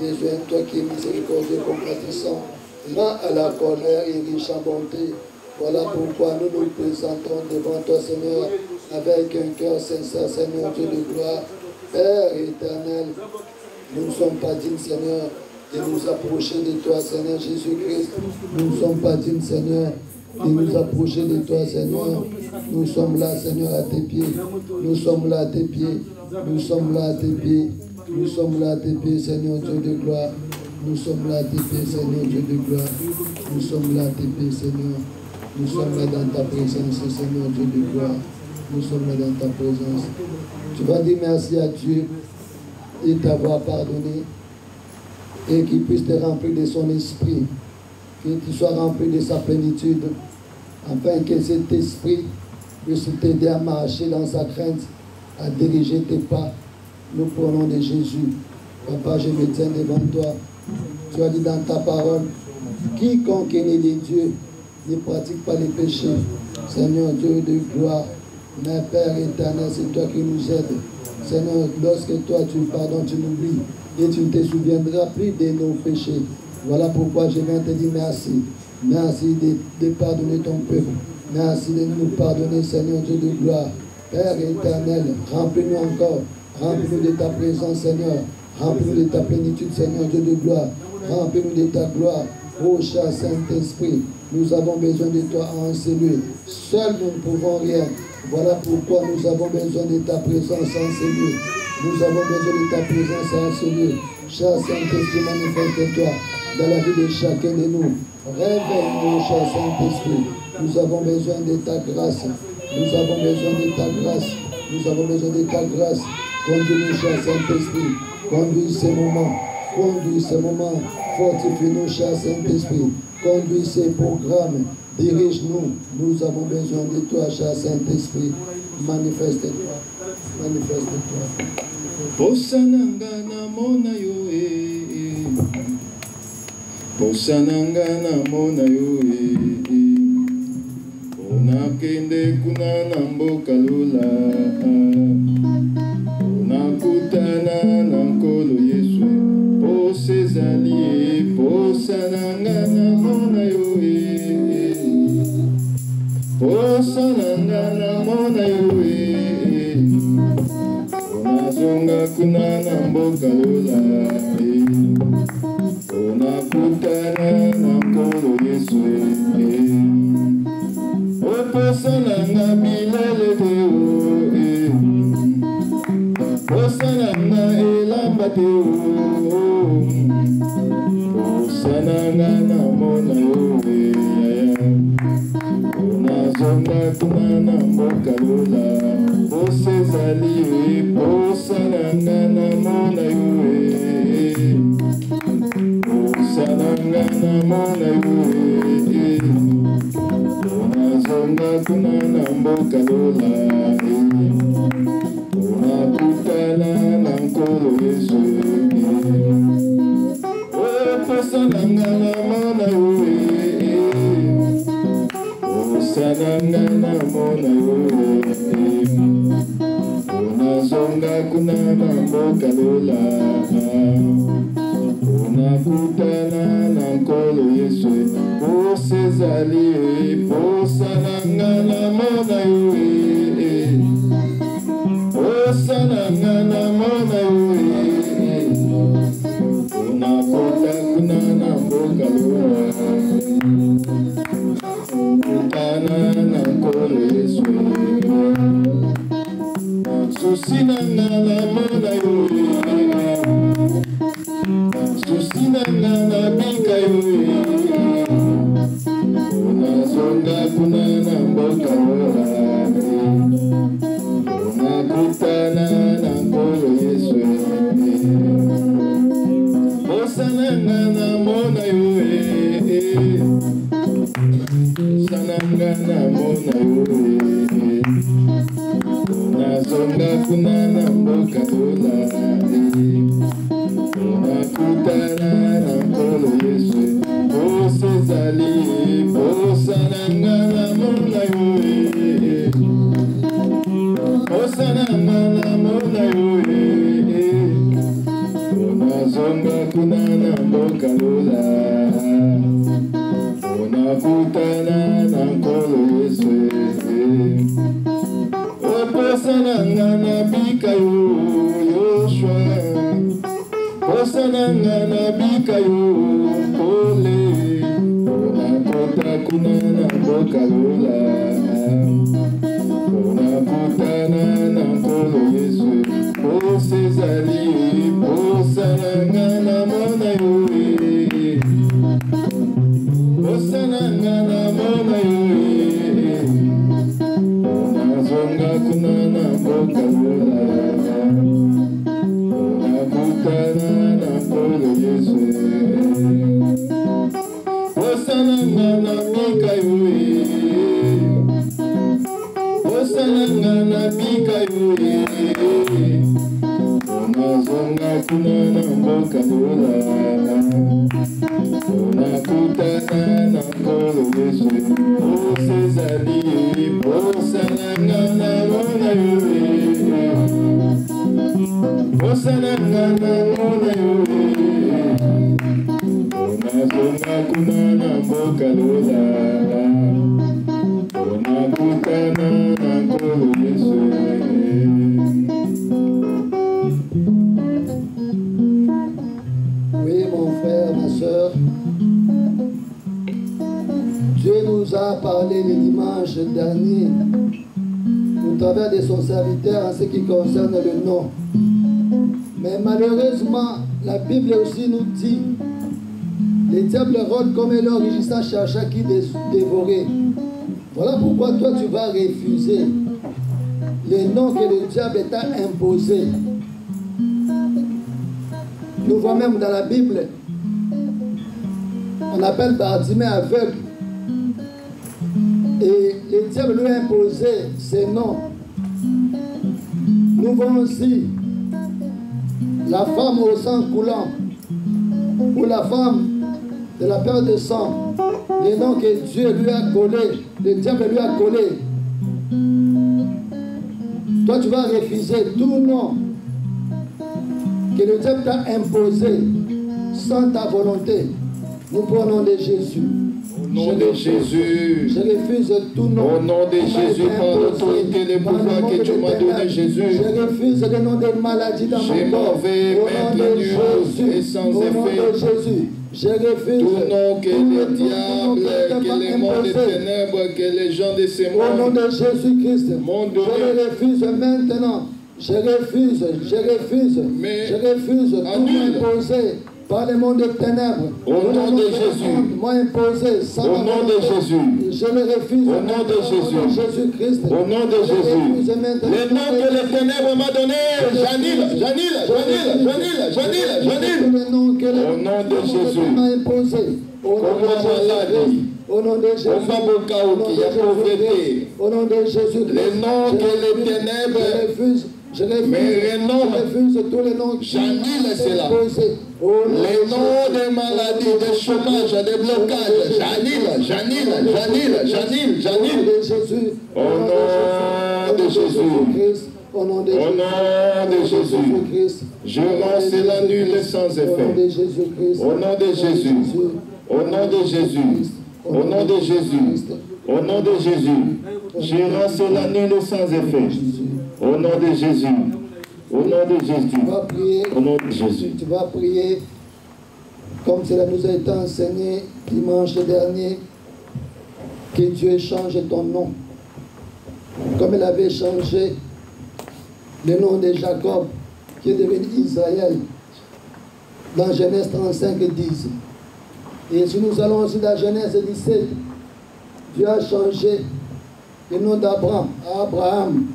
besoin, toi qui es miséricordieux, compatissant, lent à la colère et riche en bonté. Voilà pourquoi nous nous présentons devant toi, Seigneur, avec un cœur sincère, Seigneur Dieu de gloire. Père éternel, nous ne sommes pas dignes, Seigneur, de nous approcher de toi, Seigneur Jésus-Christ. Nous ne sommes pas dignes, Seigneur, de nous approcher de toi, Seigneur. Nous sommes là, Seigneur, à tes pieds. Nous sommes là à tes pieds. Nous sommes là à tes pieds. Nous sommes là à tes pieds, Seigneur Dieu de gloire. Nous sommes là à tes pieds, Seigneur Dieu de gloire. Nous sommes là à tes pieds, Seigneur. Nous sommes là dans ta présence, Seigneur Dieu de gloire. Nous sommes là dans ta présence. Tu vas dire merci à Dieu de t'avoir pardonné et qu'il puisse te remplir de son esprit, que tu sois rempli de sa plénitude, afin que cet esprit puisse t'aider à marcher dans sa crainte, à diriger tes pas. Nous prenons de Jésus. Papa, je me tiens devant toi. Tu as dit dans ta parole, quiconque est né de Dieu ne pratique pas les péchés. Seigneur Dieu de gloire, mais Père éternel, c'est toi qui nous aides. Seigneur, lorsque toi tu pardonnes, tu m'oublies et tu ne te souviendras plus de nos péchés. Voilà pourquoi je viens te dire merci. Merci de pardonner ton peuple. Merci de nous pardonner, Seigneur Dieu de gloire. Père éternel, remplis-nous encore. Remplis-nous de ta présence, Seigneur. Remplis-nous de ta plénitude, Seigneur Dieu de gloire. Remplis-nous de ta gloire. Ô cher Saint-Esprit, nous avons besoin de toi en cellule. Seuls nous ne pouvons rien. Voilà pourquoi nous avons besoin de ta présence en cellule. Nous avons besoin de ta présence en cellule. Cher Saint-Esprit, manifeste-toi dans la vie de chacun de nous. Réveille-nous, cher Saint-Esprit. Nous avons besoin de ta grâce. Nous avons besoin de ta grâce. Nous avons besoin de ta grâce. Conduis-nous, cher Saint-Esprit. Conduis ces moments. Conduis ces moments. Fortifie-nous, cher Saint-Esprit. Conduis ces programmes. Dirige-nous. Nous avons besoin de toi, cher Saint-Esprit. Manifeste-toi. Manifeste-toi. Posanangana mona yo Posanangana mona yo Onakende kuna namboka lula Onakutana nankolo Yesu Posezali Posanangana mona yo Posanangana mona yo Onazonga kuna namboka lula Onakutana nankolo Yesu Oposananga bilele teo Oposananga elamba teo Oposananga namona yo Onazonga kuna namboka lula Posezali Posananga namona yo Posananga namona yo Onazonga kuna namboka lula Onakutana nankolo Yesu Posananga namona yo Posananga namona yo Onazonga kuna namboka lula Onakutana nankolo Yesu Posezali Posananga namona yo Posananga namona yo Onakota kuna namboka lula Onakutana nankolo Yesu Susinanga namona yo Susinanga nabika yo Onazonga Zonga kunana mboka lola Onakutana na nkolo Yesu Oposana ngana bika yo Yoshua Posana ngana bika yo Pole Onakota kunana mboka lola Onakutana na nkolo Yesu Osezali Osanangana mona yoe Osanangana mona yoe Onazonga kunana mboka lola Onakutana na nkolo Yesu Osanangana mika yoe Osanangana mika yoe Onazonga kunana mboka lola Onakutana na nkolo Yesu Osezali Osanangana mona yoe Osanangana mona yoe Onazonga kunana mboka lola Onakutana na nkolo Yesu Oui, mon frère, ma soeur, Dieu nous a parlé le dimanche dernier au travers de son serviteur en ce qui concerne le nom. Mais malheureusement, la Bible aussi nous dit les diables rôdent comme un rugissant cherchant qui dévorer. Voilà pourquoi toi tu vas refuser les noms que le diable t'a imposés. Nous voyons même dans la Bible, on appelle Bartimée aveugle. Et le diable lui a imposé ces noms. Nous voyons aussi la femme au sang coulant, ou la femme de la perte de sang, les noms que Dieu lui a collés, le diable lui a collés. Toi, tu vas refuser tout nom que le diable t'a imposé sans ta volonté. Nous prenons de Jésus. Au nom de Jésus. Je refuse tout nom. Au nom de Jésus, par l'autorité et le pouvoir que tu m'as donné, Jésus. Je refuse le nom de maladie dans mon corps. Je m'en vais mettre nuage et sans effet. Au nom de Jésus. Je refuse tout nom que le diable, que les mondes des ténèbres, que les gens de ces mondes. Au nom de Jésus-Christ. Je le refuse maintenant. Je refuse tout m'imposer par le monde des ténèbres. Au nom de Jésus. Moi imposé sans au nom de Jésus. Je le refuse. Au nom de Jésus. Jésus-Christ. Au nom de Jésus. Le nom que les ténèbres m'a donné, Janil. Au nom de Jésus. M'a imposé. Au nom de Jésus. Au nom de Jésus. Au nom de Jésus. Le nom que les ténèbres. Je refuse tous les noms qui c'est là. Les noms de maladies, de chômage, de blocage. Janil. Au nom de Jésus. Au nom de Jésus. Je lance la nulle sans effet. Au nom de Jésus. Au nom de Jésus. Au nom de Jésus. Au nom de Jésus. Je lance la nulle sans effet. Au nom de Jésus. Au nom de Jésus. Au nom de Jésus. Tu vas prier comme cela nous a été enseigné dimanche dernier, que Dieu change ton nom. Comme il avait changé le nom de Jacob, qui est devenu Israël, dans Genèse 35, 10. Et si nous allons aussi dans Genèse 17, Dieu a changé le nom d'Abraham à Abraham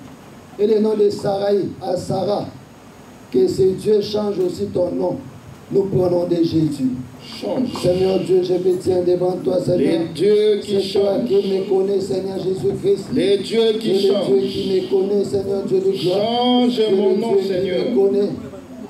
et le nom de Sarai à Sarah. Que ce Dieu change aussi ton nom. Nous prenons de Jésus. Change. Seigneur Dieu, je me tiens devant toi, Seigneur. Les dieux qui c'est toi changent. qui me connais, Seigneur Jésus-Christ. Les dieux qui changent. Le Dieu qui me connaît, Seigneur Dieu de gloire. Change mon nom, Seigneur.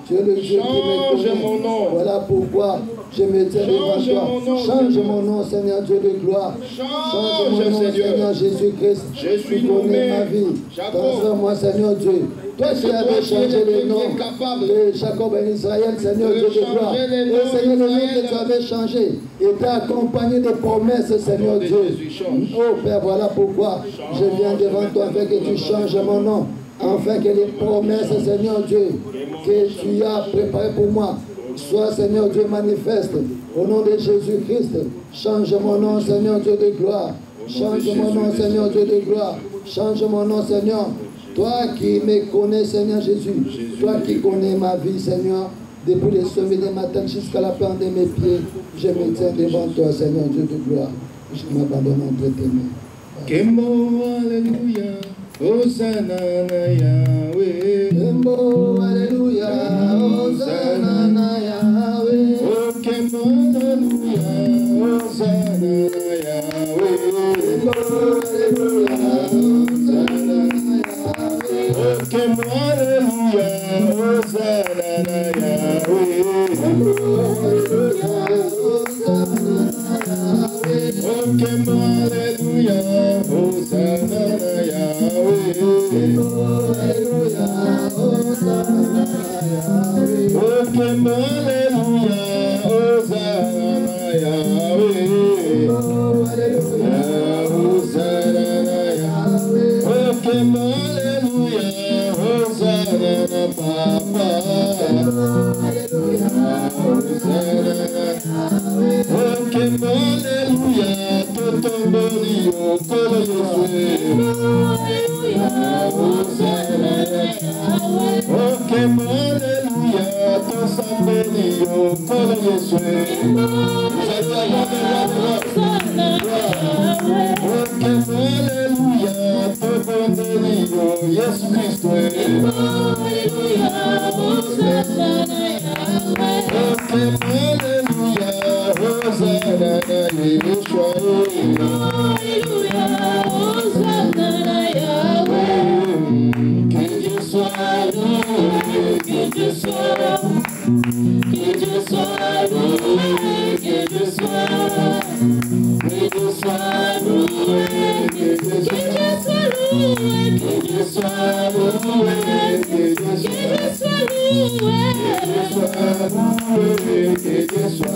Tu es le Dieu qui me connaît. Change mon nom. Voilà pourquoi je me tiens devant toi. Change mon nom, Seigneur Dieu de gloire. Change mon nom, Seigneur Jésus-Christ. Je suis tu connais nommé ma vie. Jacob. Transforme-moi, Seigneur Dieu. Toi qui avais changé les noms de Jacob et Israël, Seigneur Dieu de gloire. Et Seigneur, le nom que tu avais changé était accompagné de promesses, Seigneur Dieu. Oh Père, voilà pourquoi je viens devant toi afin que tu changes mon nom. Afin que les promesses, Seigneur Dieu, que tu as préparées pour moi, soient, Seigneur Dieu, manifestes. Au nom de Jésus-Christ, change mon nom, Seigneur Dieu de gloire. Change mon nom, Seigneur Dieu de gloire. Change mon nom, Seigneur. Toi qui me connais, Seigneur Jésus. Toi qui connais ma vie, Seigneur. Depuis le sommet de ma tête jusqu'à la plante de mes pieds, je me tiens devant toi, Seigneur Dieu de gloire. Je m'abandonne entre tes mains. Kembo, alléluia. Hosanna Yahweh. Kembo, alléluia. Hosanna Yahweh. Oh, Kembo, alléluia. Hosanna Yahweh. Kembo, alléluia. Hosanna Yahweh. Oh, Kembo, alléluia. Hosanna Yahweh. Kembo, alléluia. Hosanna Yahweh. Oh, Kembo, alléluia. Hosanna Yahweh. Alléluia, Hosanna Yahweh. Oh, Kembo, alléluia. Hosanna Yahweh. Alléluia, Hosanna Yahweh. Oh, Kembo, alléluia. Hosanna Papa. Alléluia, Hosanna Yahweh. Oh, Kembo, alléluia. Totomboli, oh, Kolo Yeshua. Hosanna Yahweh. Oh, Kembo, alléluia. Tosambeli, oh, Kolo Yeshua. Oh, Kembo, alléluia. Tobondeli, oh, Yesu Christo. Alléluia, Hosanna Yahweh. Oh, Kembo, alléluia. Hosanna Yeshua. Alléluia, Hosanna Yahweh. Que Dieu soit loué, Que Dieu soit, que Dieu soit loué, que Dieu soit loué, que Dieu soit loué, que Dieu soit loué, que Dieu soit loué, que Dieu soit loué,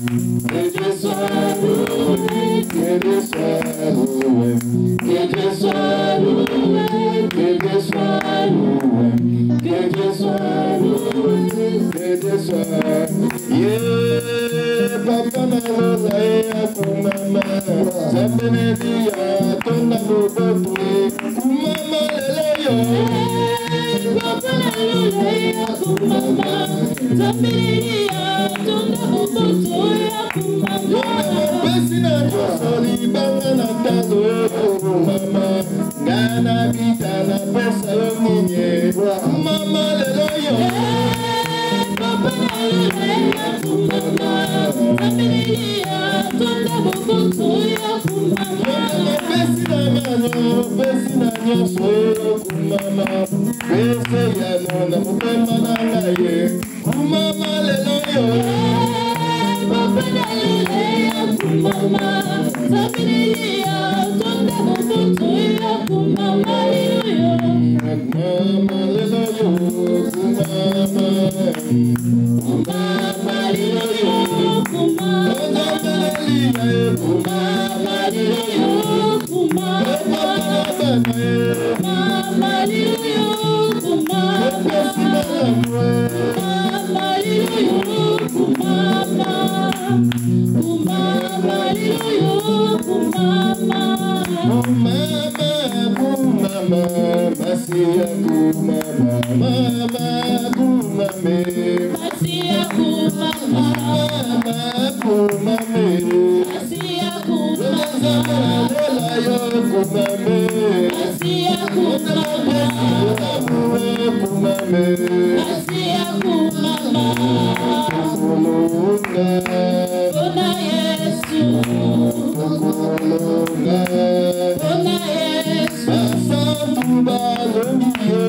que Dieu soit loué, que Dieu soit loué, que Dieu soit loué, que Dieu soit loué, que Dieu soit loué. que Dieu soit yeah, papa na lola ya kumama, zambenelia tona bobotu, kumama leleyo. Papa na lule ya kumama, zambilia tunda bubutu ya kumama. Pesi na nyosoli banga na talo kumama, ngana bita na pesa yominye, kumama leleyo. Papa na lule ya kumama, zambilia tunda bubutu ya kumama. Pesi na manyo, pesi na nyosoli kumama, pesi ya nona mupema na ngaye, kumama leleyo. Papa na lule ya kumama, zambilia tunda bubutu ya kumama. Kumama leleyo, kumama, Kumama liloyo, kumama, kumama liloyo, kumama, kumama liloyo, kumama, kumama liloyo, kumama, kumama liloyo, kumama. kumama, masia kumama, mama kumame, Masia kumama, mama kumame, masia kumama, lola yo kumame, masia kumama, kumame, masia kumama. kulunga, Bona Yesu, kulunga, bona Yesu, basa tubalongiye,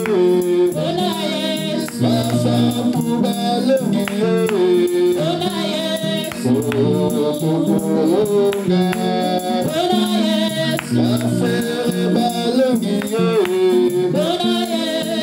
bona Yesu, basa tubalongiye, bona Yesu, kulunga, bona Yesu, basa balongiye, bona Yesu,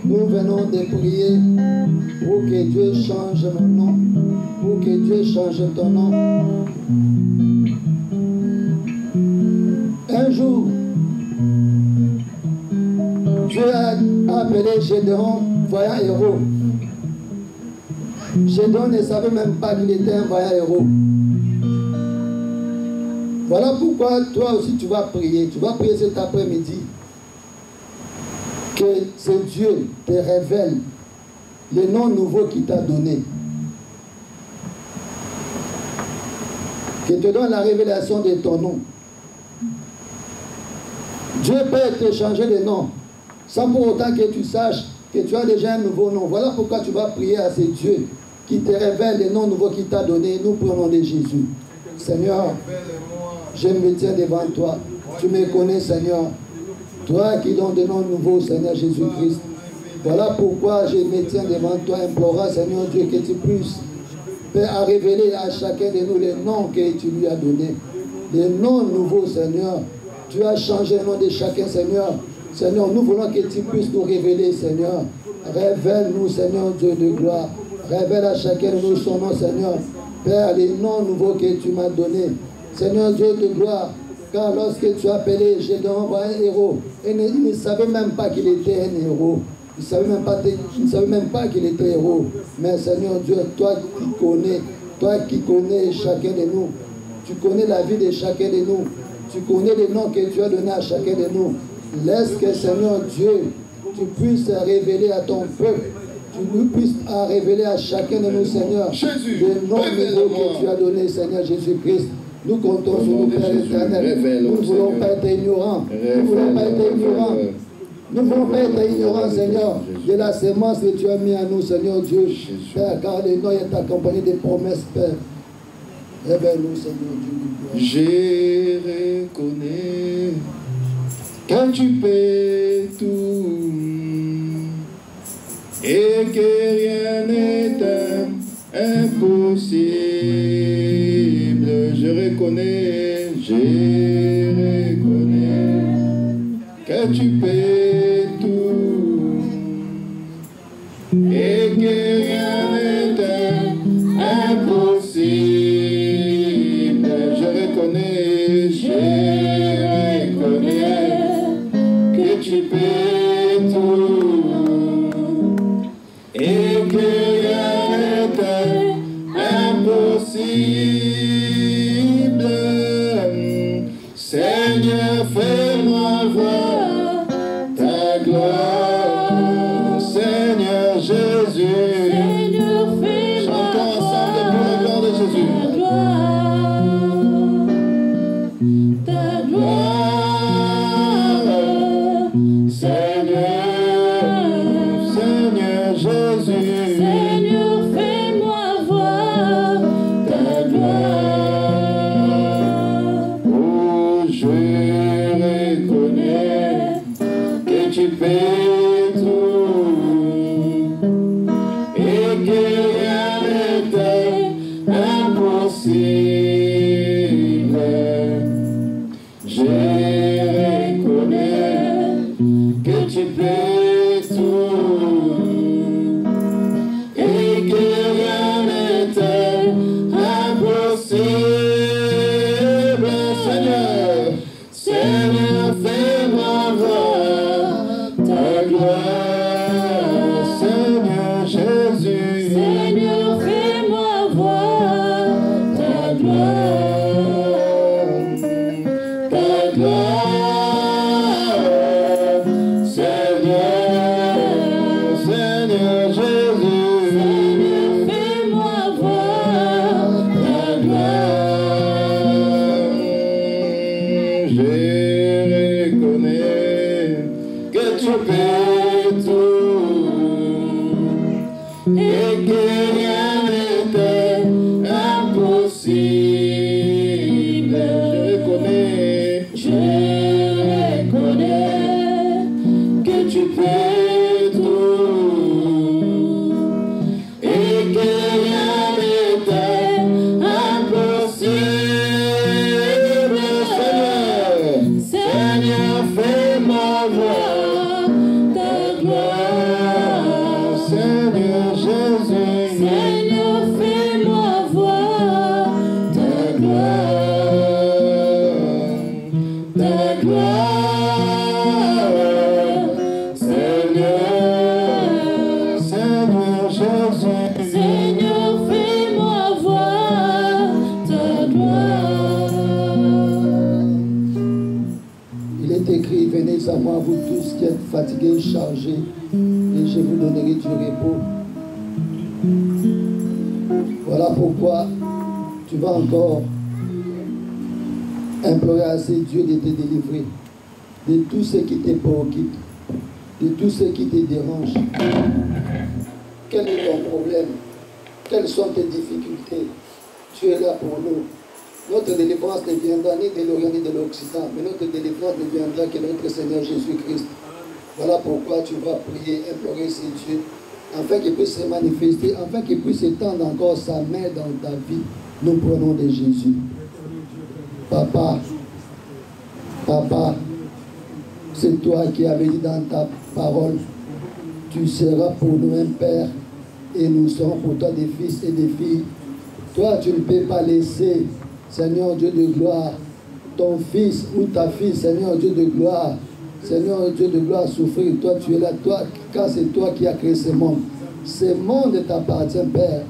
Nous venons de prier pour que Dieu change mon nom, pour que Dieu change ton nom. Un jour, Dieu a appelé Gédéon voyant héros. Gédéon ne savait même pas qu'il était un voyant héros. Voilà pourquoi toi aussi tu vas prier. Tu vas prier cet après-midi. Que ce Dieu te révèle le nom nouveau qu'il t'a donné. Qu'il te donne la révélation de ton nom. Dieu peut te changer de nom sans pour autant que tu saches que tu as déjà un nouveau nom. Voilà pourquoi tu vas prier à ce Dieu qui te révèle le nom nouveau qu'il t'a donné. Nous prenons de Jésus. Seigneur, je me tiens devant toi. Tu me connais, Seigneur. Toi qui donnes des noms nouveaux, Seigneur Jésus-Christ. Voilà pourquoi je me tiens devant toi, implorant, Seigneur Dieu, que tu puisses à révéler à chacun de nous les noms que tu lui as donnés. Les noms nouveaux, Seigneur. Tu as changé le nom de chacun, Seigneur. Seigneur, nous voulons que tu puisses nous révéler, Seigneur. Révèle-nous, Seigneur Dieu de gloire. Révèle à chacun de nous son nom, Seigneur. Père, les noms nouveaux que tu m'as donnés. Seigneur Dieu de gloire. Car lorsque tu as appelé Gédéon un héros, il ne savait même pas qu'il était un héros. Il ne savait même pas qu'il était héros. Mais Seigneur Dieu, toi qui connais chacun de nous, tu connais la vie de chacun de nous, tu connais les noms que tu as donnés à chacun de nous. Laisse que Seigneur Dieu, tu puisses révéler à ton peuple, tu puisses révéler à chacun de nous, Seigneur, les noms nouveaux que tu as donnés, Seigneur Jésus-Christ. Nous comptons sur nous, Père éternel. Nous ne voulons pas être ignorants. Nous ne voulons pas être ignorants. Nous ne voulons pas être ignorants, Seigneur, de la sémence que tu as mis à nous, Seigneur Dieu. Père, car le nom est accompagné des promesses, Père. Révèle-nous, Seigneur Dieu. Je reconnais que tu peux tout et que rien n'est impossible. Je reconnais que tu peux tout et que rien n'est impossible. Je reconnais que tu peux tout et que rien n'est impossible. Seigneur, fais-moi voir ta gloire. Seigneur Jésus, chantons ensemble pour la gloire de Jésus. Ta gloire, Seigneur Jésus. Seigneur, fais-moi voir ta gloire. Oh, je reconnais que tu fais tout et que rien n'est impossible. Je reconnais que tu fais tout et que rien n'est pourquoi tu vas encore implorer à ces dieux de te délivrer de tout ce qui te préoccupe, de tout ce qui te dérange. Quel est ton problème? Quelles sont tes difficultés? Tu es là pour nous. Notre délivrance ne viendra ni de l'Orient ni de l'Occident, mais notre délivrance ne viendra que notre Seigneur Jésus-Christ. Voilà pourquoi tu vas prier, implorer ces dieux, afin qu'il puisse se manifester, afin qu'il puisse étendre encore sa main dans ta vie. Nous prenons de Jésus. Papa, c'est toi qui avais dit dans ta parole, tu seras pour nous un père, et nous serons pour toi des fils et des filles. Toi, tu ne peux pas laisser, Seigneur Dieu de gloire, ton fils ou ta fille, Seigneur Dieu de gloire, Seigneur Dieu de gloire, souffrir. Toi, tu es là, toi, car c'est toi qui as créé ce monde. Ce monde t'appartient, Père.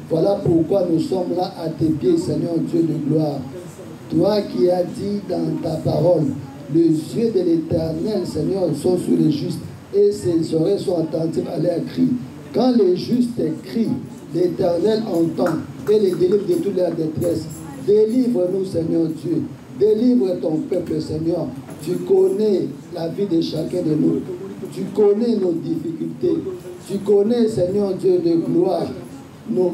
Voilà pourquoi nous sommes là à tes pieds, Seigneur Dieu de gloire. Toi qui as dit dans ta parole, les yeux de l'Éternel, Seigneur, sont sur les justes et ses oreilles sont attentives à leurs cris. Quand les justes crient, l'Éternel entend et les délivre de toute leur détresse. Délivre-nous, Seigneur Dieu. Délivre ton peuple, Seigneur. Tu connais la vie de chacun de nous. Tu connais nos difficultés. Tu connais, Seigneur Dieu de gloire, nos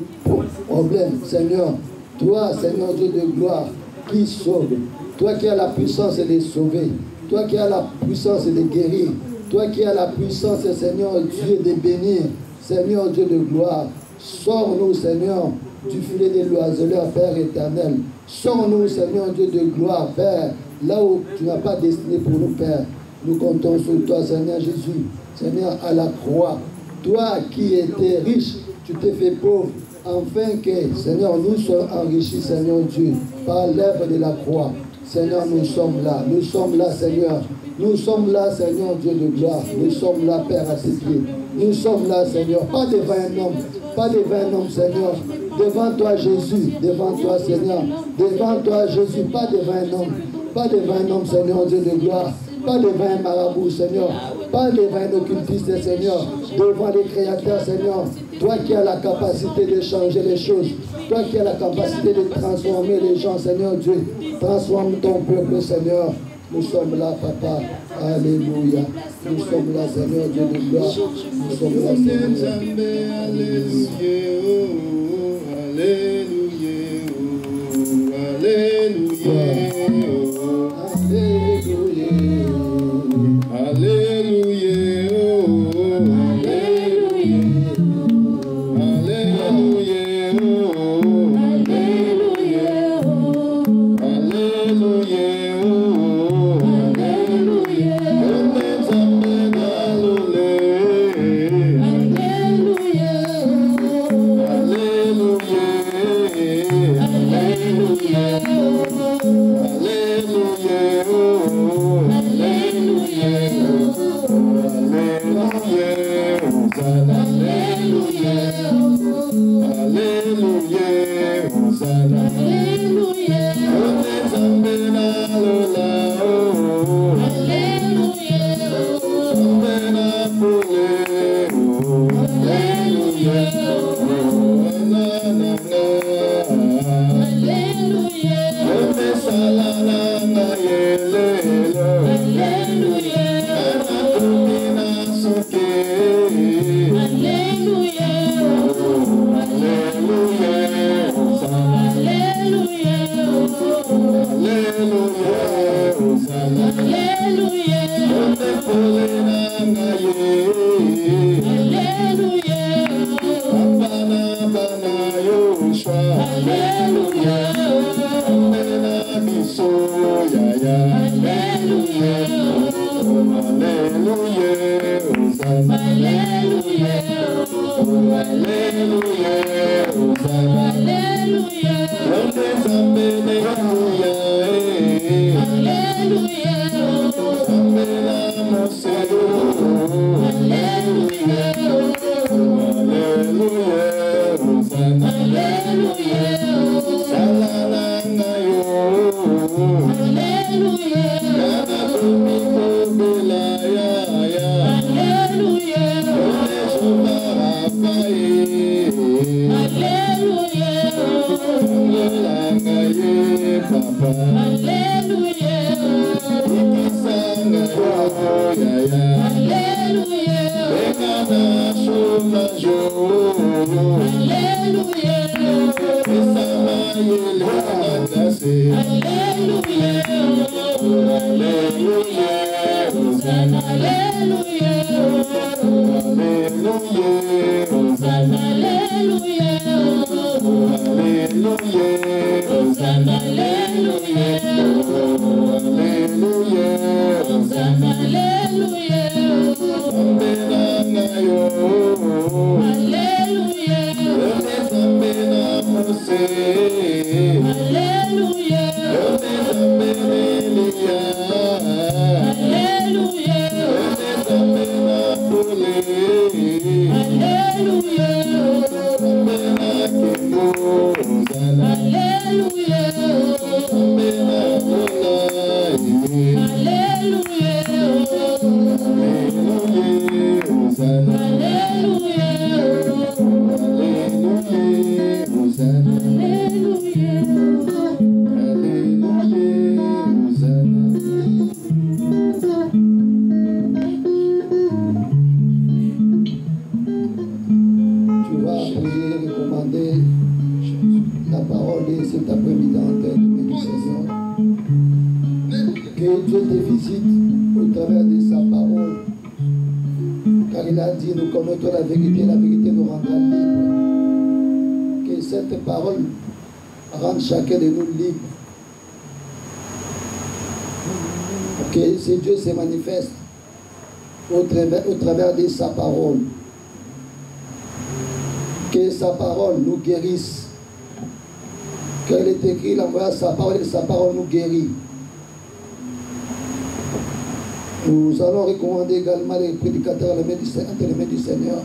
problèmes, Seigneur. Toi, Seigneur Dieu de gloire, qui sauve. Toi qui as la puissance de sauver. Toi qui as la puissance de guérir. Toi qui as la puissance, Seigneur Dieu, de bénir. Seigneur Dieu de gloire, sors-nous, Seigneur, du filet des l'oiseleur, Père éternel. Sors-nous, Seigneur Dieu de gloire, Père, là où tu n'as pas destiné pour nous, Père. Nous comptons sur toi, Seigneur Jésus. Seigneur, à la croix, toi qui étais riche, tu t'es fait pauvre, afin que, Seigneur, nous soyons enrichis, Seigneur Dieu, par l'œuvre de la croix. Seigneur, nous sommes là, Seigneur. Nous sommes là, Seigneur Dieu de gloire. Nous sommes là, Père, à tes pieds. Nous sommes là, Seigneur. Pas devant un homme. Pas devant un homme, Seigneur. Devant toi, Jésus. Devant toi, Seigneur. Devant toi, Jésus. Pas devant un homme. Pas devant un homme, Seigneur Dieu de gloire. Pas devant un marabout, Seigneur. Pas devant un occultiste, Seigneur. Devant les créateurs, Seigneur. Toi qui as la capacité de changer les choses. Toi qui as la capacité de transformer les gens, Seigneur Dieu. Transforme ton peuple, Seigneur. Nous sommes là, Papa. Alléluia. Nous sommes là, Seigneur Dieu de gloire. Nous sommes là, Seigneur. Alléluia. papa. Alléluia. Ikisanga yaya. Alléluia. Ekana shomajo. Alléluia. Esama yele anatase. Alléluia. Alléluia. Hosanna, Alléluia. Alléluia. Hosanna, Alléluia. Alléluia. Hosanna, Alléluia. Alléluia. Hosanna, Alléluia. Ambelanga yo. Alléluia. Ambela Mose. Alléluia. Ambela Alléluia. Ambela Pole. Alléluia. Ambela Kimbo. Alléluia. Ambela Olai. Alléluia. Alléluia. Hosanna. Alléluia. Alléluia. Hosanna. Alléluia. Alléluia. Hosanna. Tu vas prier, recommander la parole de cet après-midi en tête du Seigneur. Que Dieu te visite au travers de sa parole. Car il a dit, nous connaissons la vérité nous rendra libres. Que cette parole rende chacun de nous libre. Que ce Dieu se manifeste au travers de sa parole. Que sa parole nous guérisse. Qu'elle est écrite, il envoie sa parole et sa parole nous guérit. Nous allons recommander également les prédicateurs entre les mains du Seigneur.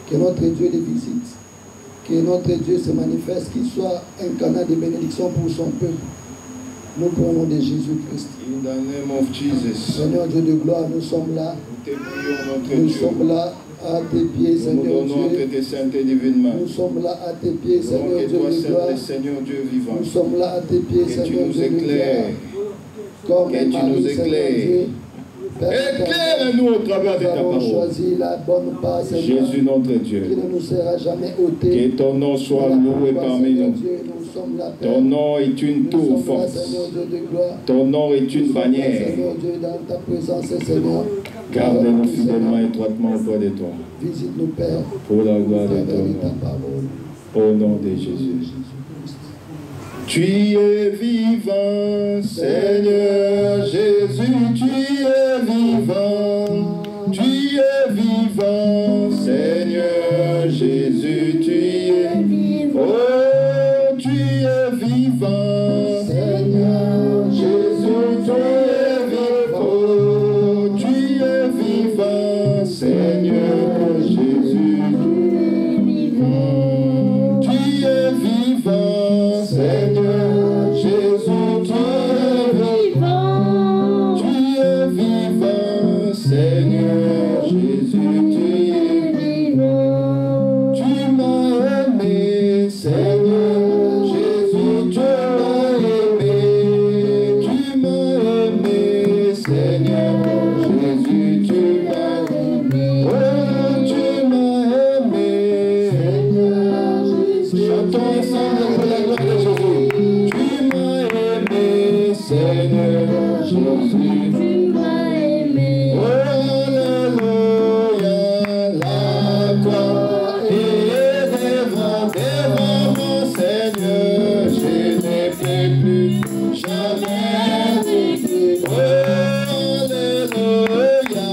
Que notre Dieu les visite. Que notre Dieu se manifeste, qu'il soit un canal de bénédiction pour son peuple. Nous prenons de Jésus-Christ. In the name of Jesus. Seigneur Dieu de gloire, nous sommes là. Nous te prions, notre Nous Dieu. sommes là à tes pieds, Nous nous Seigneur donnons entre Dieu. tes saintes et divines mains. Nous sommes là à tes pieds, Nous Seigneur que Dieu toi de seul gloire. es Seigneur Dieu vivant. Nous sommes là à tes pieds, Que tu Seigneur nous Dieu de gloire. éclaires. Comme Que tu Marie, nous Seigneur éclaires. Dieu. Père, Éclaire-nous au travers de nous ta avons parole. choisi la bonne part, Seigneur, Jésus notre qui Dieu. ne nous sera jamais ôté. Que ton nom soit Voilà loué pourquoi, parmi Seigneur nous. Dieu, nous sommes là, Père. Ton nom est une Nous tour sommes là, forte. Seigneur Dieu de gloire. Ton nom est Nous une sommes là, bannière. Seigneur Dieu, dans ta présence, Seigneur. Garde-nous fidèlement et étroitement auprès de toi. Visite-nous, Père, Pour la gloire au de travers ton de ta nom. parole. Au nom de Jésus. Tu es vivant, Seigneur Jésus, tu es vivant. Tu es vivant, Seigneur Jésus, tu es vivant. Oh, tu es vivant, Seigneur Jésus, tu es vivant. Oh, tu es vivant, Seigneur Jésus, tu es vivant. Tu es vivant, Seigneur Jésus, tu es vivant. Tu es vivant, Seigneur Jésus, tu es vivant. Tu m'as aimé, Seigneur Jésus, tu m'as aimé. Tu m'as aimé, Seigneur Jésus, tu m'as aimé. Oh, tu m'as aimé, Seigneur Jésus. Chantons ensemble pour la gloire de Jésus. Tu m'as aimé, Seigneur Jésus. Tu m'as aimé. Oh, alléluia, la croix est devant mon Seigneur. Je ne peux plus jamais vivre. Oh, alléluia,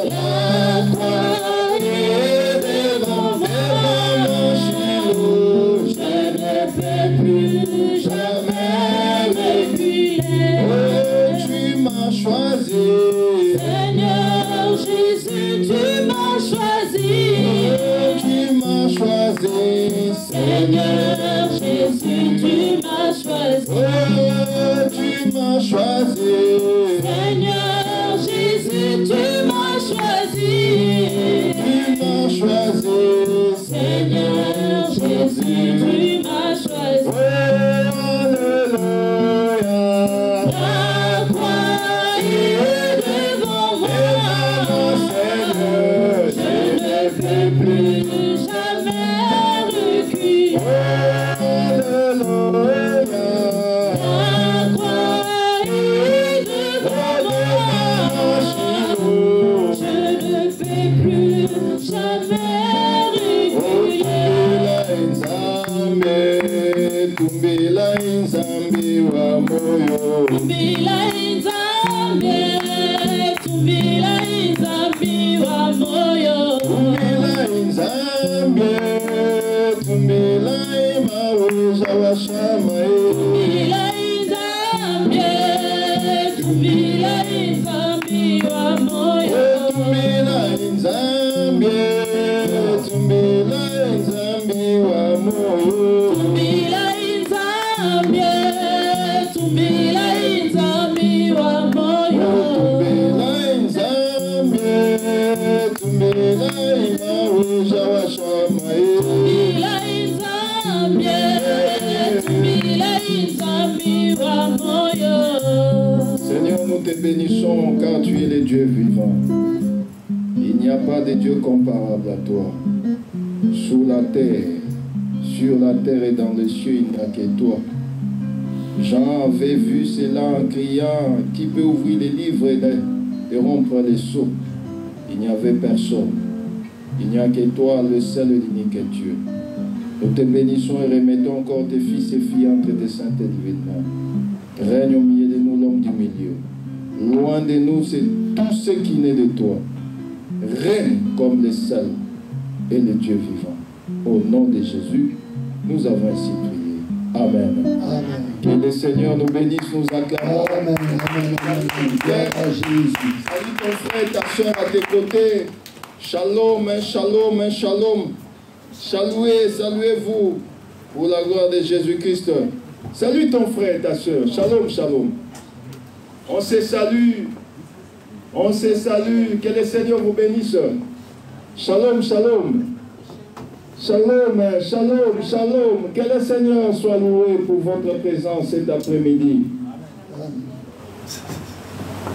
la croix est devant mon Chilou. Je ne peux plus jamais reculer. Oh, tu m'as choisi. Seigneur Jésus, tu m'as choisi. Oh, tu m'as choisi. Seigneur Jésus, tu m'as choisi. Oh, tu m'as choisi. Seigneur Jésus, tu m'as choisi. Tu m'as choisi. Seigneur Jésus, tu m'as choisi. Oh, alléluia. Nzambe, tumbila Nzambe wa moyo. Tumbila Nzambe, tumbila Nzambe wa moyo. Tumbila Nzambe, tumbila mawisha wa shama. Tumbila Nzambe, tumbila Nzambe wa moyo. Tumbila Nzambe, tumbila Nzambe wa moyo. Tumbila Nzambe, tumbila Nzambe wa moyo. Tumbila Nzambe, tumbila mawisha wa shama. Tumbila Nzambe, tumbila Nzambe wa moyo. Seigneur, nous te bénissons car tu es le Dieu vivant. Il n'y a pas de Dieu comparable à toi. Sur la terre et dans les cieux, il n'y a que toi. Jean avait vu cela en criant, qui peut ouvrir les livres et rompre les sceaux? Il n'y avait personne. Il n'y a que toi, le seul et l'unique Dieu. Nous te bénissons et remettons encore tes fils et filles entre tes saintes et divines mains. Règne au milieu de nous l'homme du milieu. Loin de nous, c'est tout ce qui naît de toi. Règne comme le seul et le Dieu vivant. Au nom de Jésus, nous avons ainsi prié. Amen. Amen. Que le Seigneur nous bénisse, nous acclame. Amen. Amen. Gloire à Jésus. Salut ton frère et ta soeur à tes côtés. Shalom, shalom, shalom. Saluez-vous pour la gloire de Jésus-Christ. Salut ton frère et ta soeur. Shalom, shalom. On se salue. On se salue. Que le Seigneur vous bénisse. Shalom, shalom. Shalom, shalom, shalom. Que le Seigneur soit loué pour votre présence cet après-midi.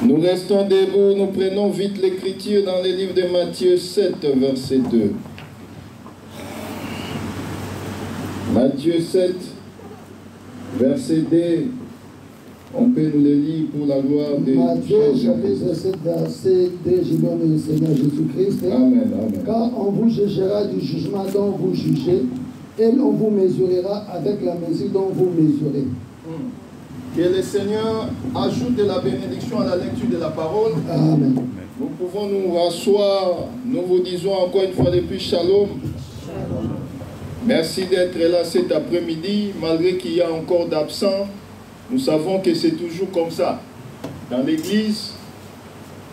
Nous restons debout, nous prenons vite l'écriture dans le livre de Matthieu 7, verset 2. Matthieu 7, verset 2. On peut nous le lire pour la gloire de Matthieu Jésus. chapitre 7, verset 2, je donne le Seigneur Jésus-Christ. Amen, amen. Car on vous jugera du jugement dont vous jugez, et on vous mesurera avec la mesure dont vous mesurez. Que le Seigneur ajoute de la bénédiction à la lecture de la parole. Amen. Nous pouvons nous rasseoir. Nous vous disons encore une fois depuis shalom. Merci d'être là cet après-midi, malgré qu'il y a encore d'absents. Nous savons que c'est toujours comme ça. Dans l'église,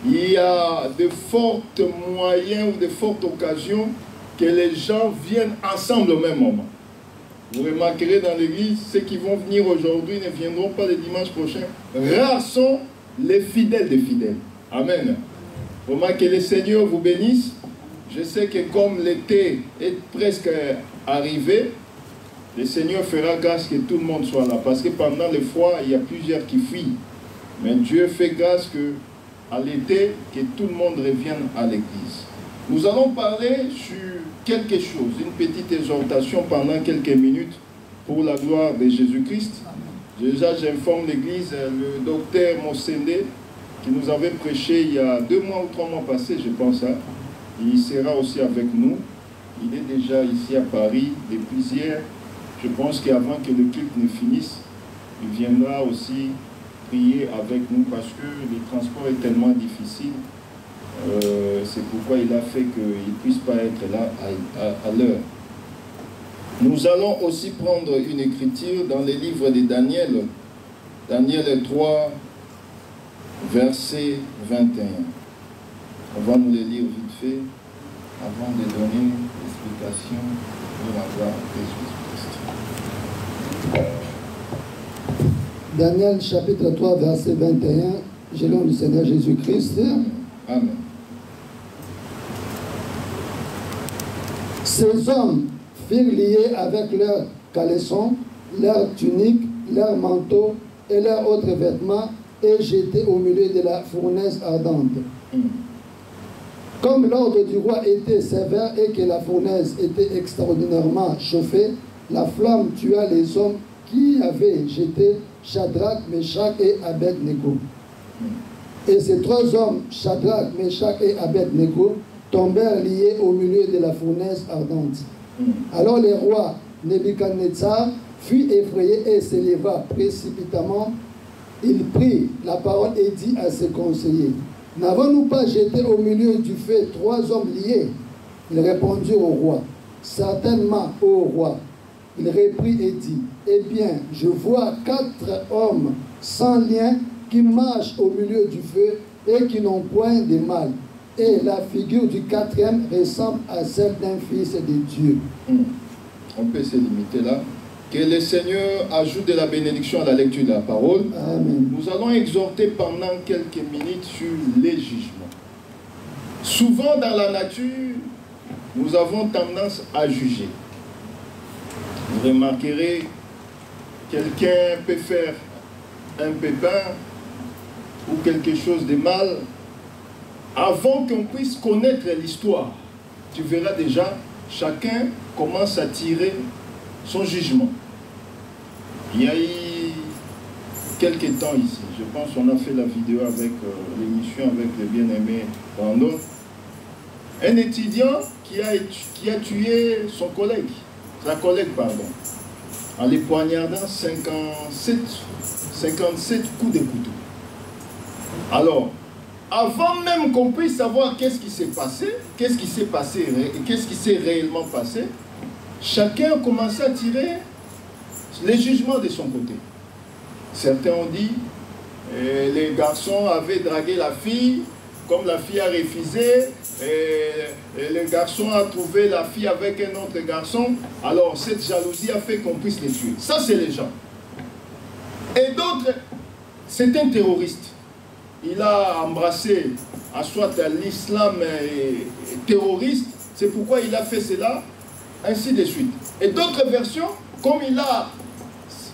il y a de fortes moyens ou de fortes occasions que les gens viennent ensemble au même moment. Vous remarquerez dans l'église, ceux qui vont venir aujourd'hui ne viendront pas le dimanche prochain. Rares sont les fidèles des fidèles. Amen. Vraiment que le Seigneur vous bénisse. Je sais que comme l'été est presque arrivé, le Seigneur fera grâce que tout le monde soit là. Parce que pendant le froid, il y a plusieurs qui fuient. Mais Dieu fait grâce que à l'été, que tout le monde revienne à l'église. Nous allons parler sur quelque chose, une petite exhortation pendant quelques minutes pour la gloire de Jésus-Christ. Déjà, j'informe l'église, le docteur Mosende, qui nous avait prêché il y a 2 mois ou 3 mois passés, je pense. Il sera aussi avec nous. Il est déjà ici à Paris depuis hier. Je pense qu'avant que le culte ne finisse, il viendra aussi prier avec nous parce que le transport est tellement difficile. C'est pourquoi il a fait qu'il ne puisse pas être là à l'heure. Nous allons aussi prendre une écriture dans les livres de Daniel. Daniel 3, verset 21. On va nous le lire vite fait avant de donner l'explication de la gloire de Jésus-Christ. Daniel chapitre 3, verset 21. Je loue le Seigneur Jésus-Christ. Amen. Ces hommes furent liés avec leurs caleçons, leurs tuniques, leurs manteaux et leurs autres vêtements et jetés au milieu de la fournaise ardente. Comme l'ordre du roi était sévère et que la fournaise était extraordinairement chauffée, la flamme tua les hommes qui avaient jeté Shadrach, Meshach et Abed-Nego. Et ces 3 hommes, Shadrach, Meshach et Abed-Nego, tombèrent liés au milieu de la fournaise ardente. Alors les rois Nebuchadnezzar fut effrayé et s'éleva précipitamment. Il prit la parole et dit à ses conseillers, « N'avons-nous pas jeté au milieu du feu 3 hommes liés ?» Ils répondirent au roi, « Certainement, ô roi. » Il reprit et dit, « Eh bien, je vois 4 hommes sans lien qui marchent au milieu du feu et qui n'ont point de mal. Et la figure du 4e ressemble à celle d'un fils de Dieu. » On peut se limiter là. Que le Seigneur ajoute de la bénédiction à la lecture de la parole. Amen. Nous allons exhorter pendant quelques minutes sur les jugements. Souvent dans la nature, nous avons tendance à juger. Vous remarquerez, quelqu'un peut faire un pépin ou quelque chose de mal. Avant qu'on puisse connaître l'histoire, tu verras déjà, chacun commence à tirer son jugement. Il y a eu quelques temps ici, je pense qu'on a fait la vidéo avec l'émission avec le bien-aimé Brandon. Un étudiant qui a tué son collègue, sa collègue, pardon, en les poignardant 57 coups de couteau. Alors, avant même qu'on puisse savoir qu'est-ce qui s'est passé, qu'est-ce qui s'est réellement passé, chacun a commencé à tirer les jugements de son côté. Certains ont dit les garçons avaient dragué la fille, comme la fille a refusé, et le garçon a trouvé la fille avec un autre garçon, alors cette jalousie a fait qu'on puisse les tuer. Ça, c'est les gens. Et d'autres, c'est un terroriste. Il a embrassé à soit l'islam terroriste, c'est pourquoi il a fait cela, ainsi de suite. Et d'autres versions, comme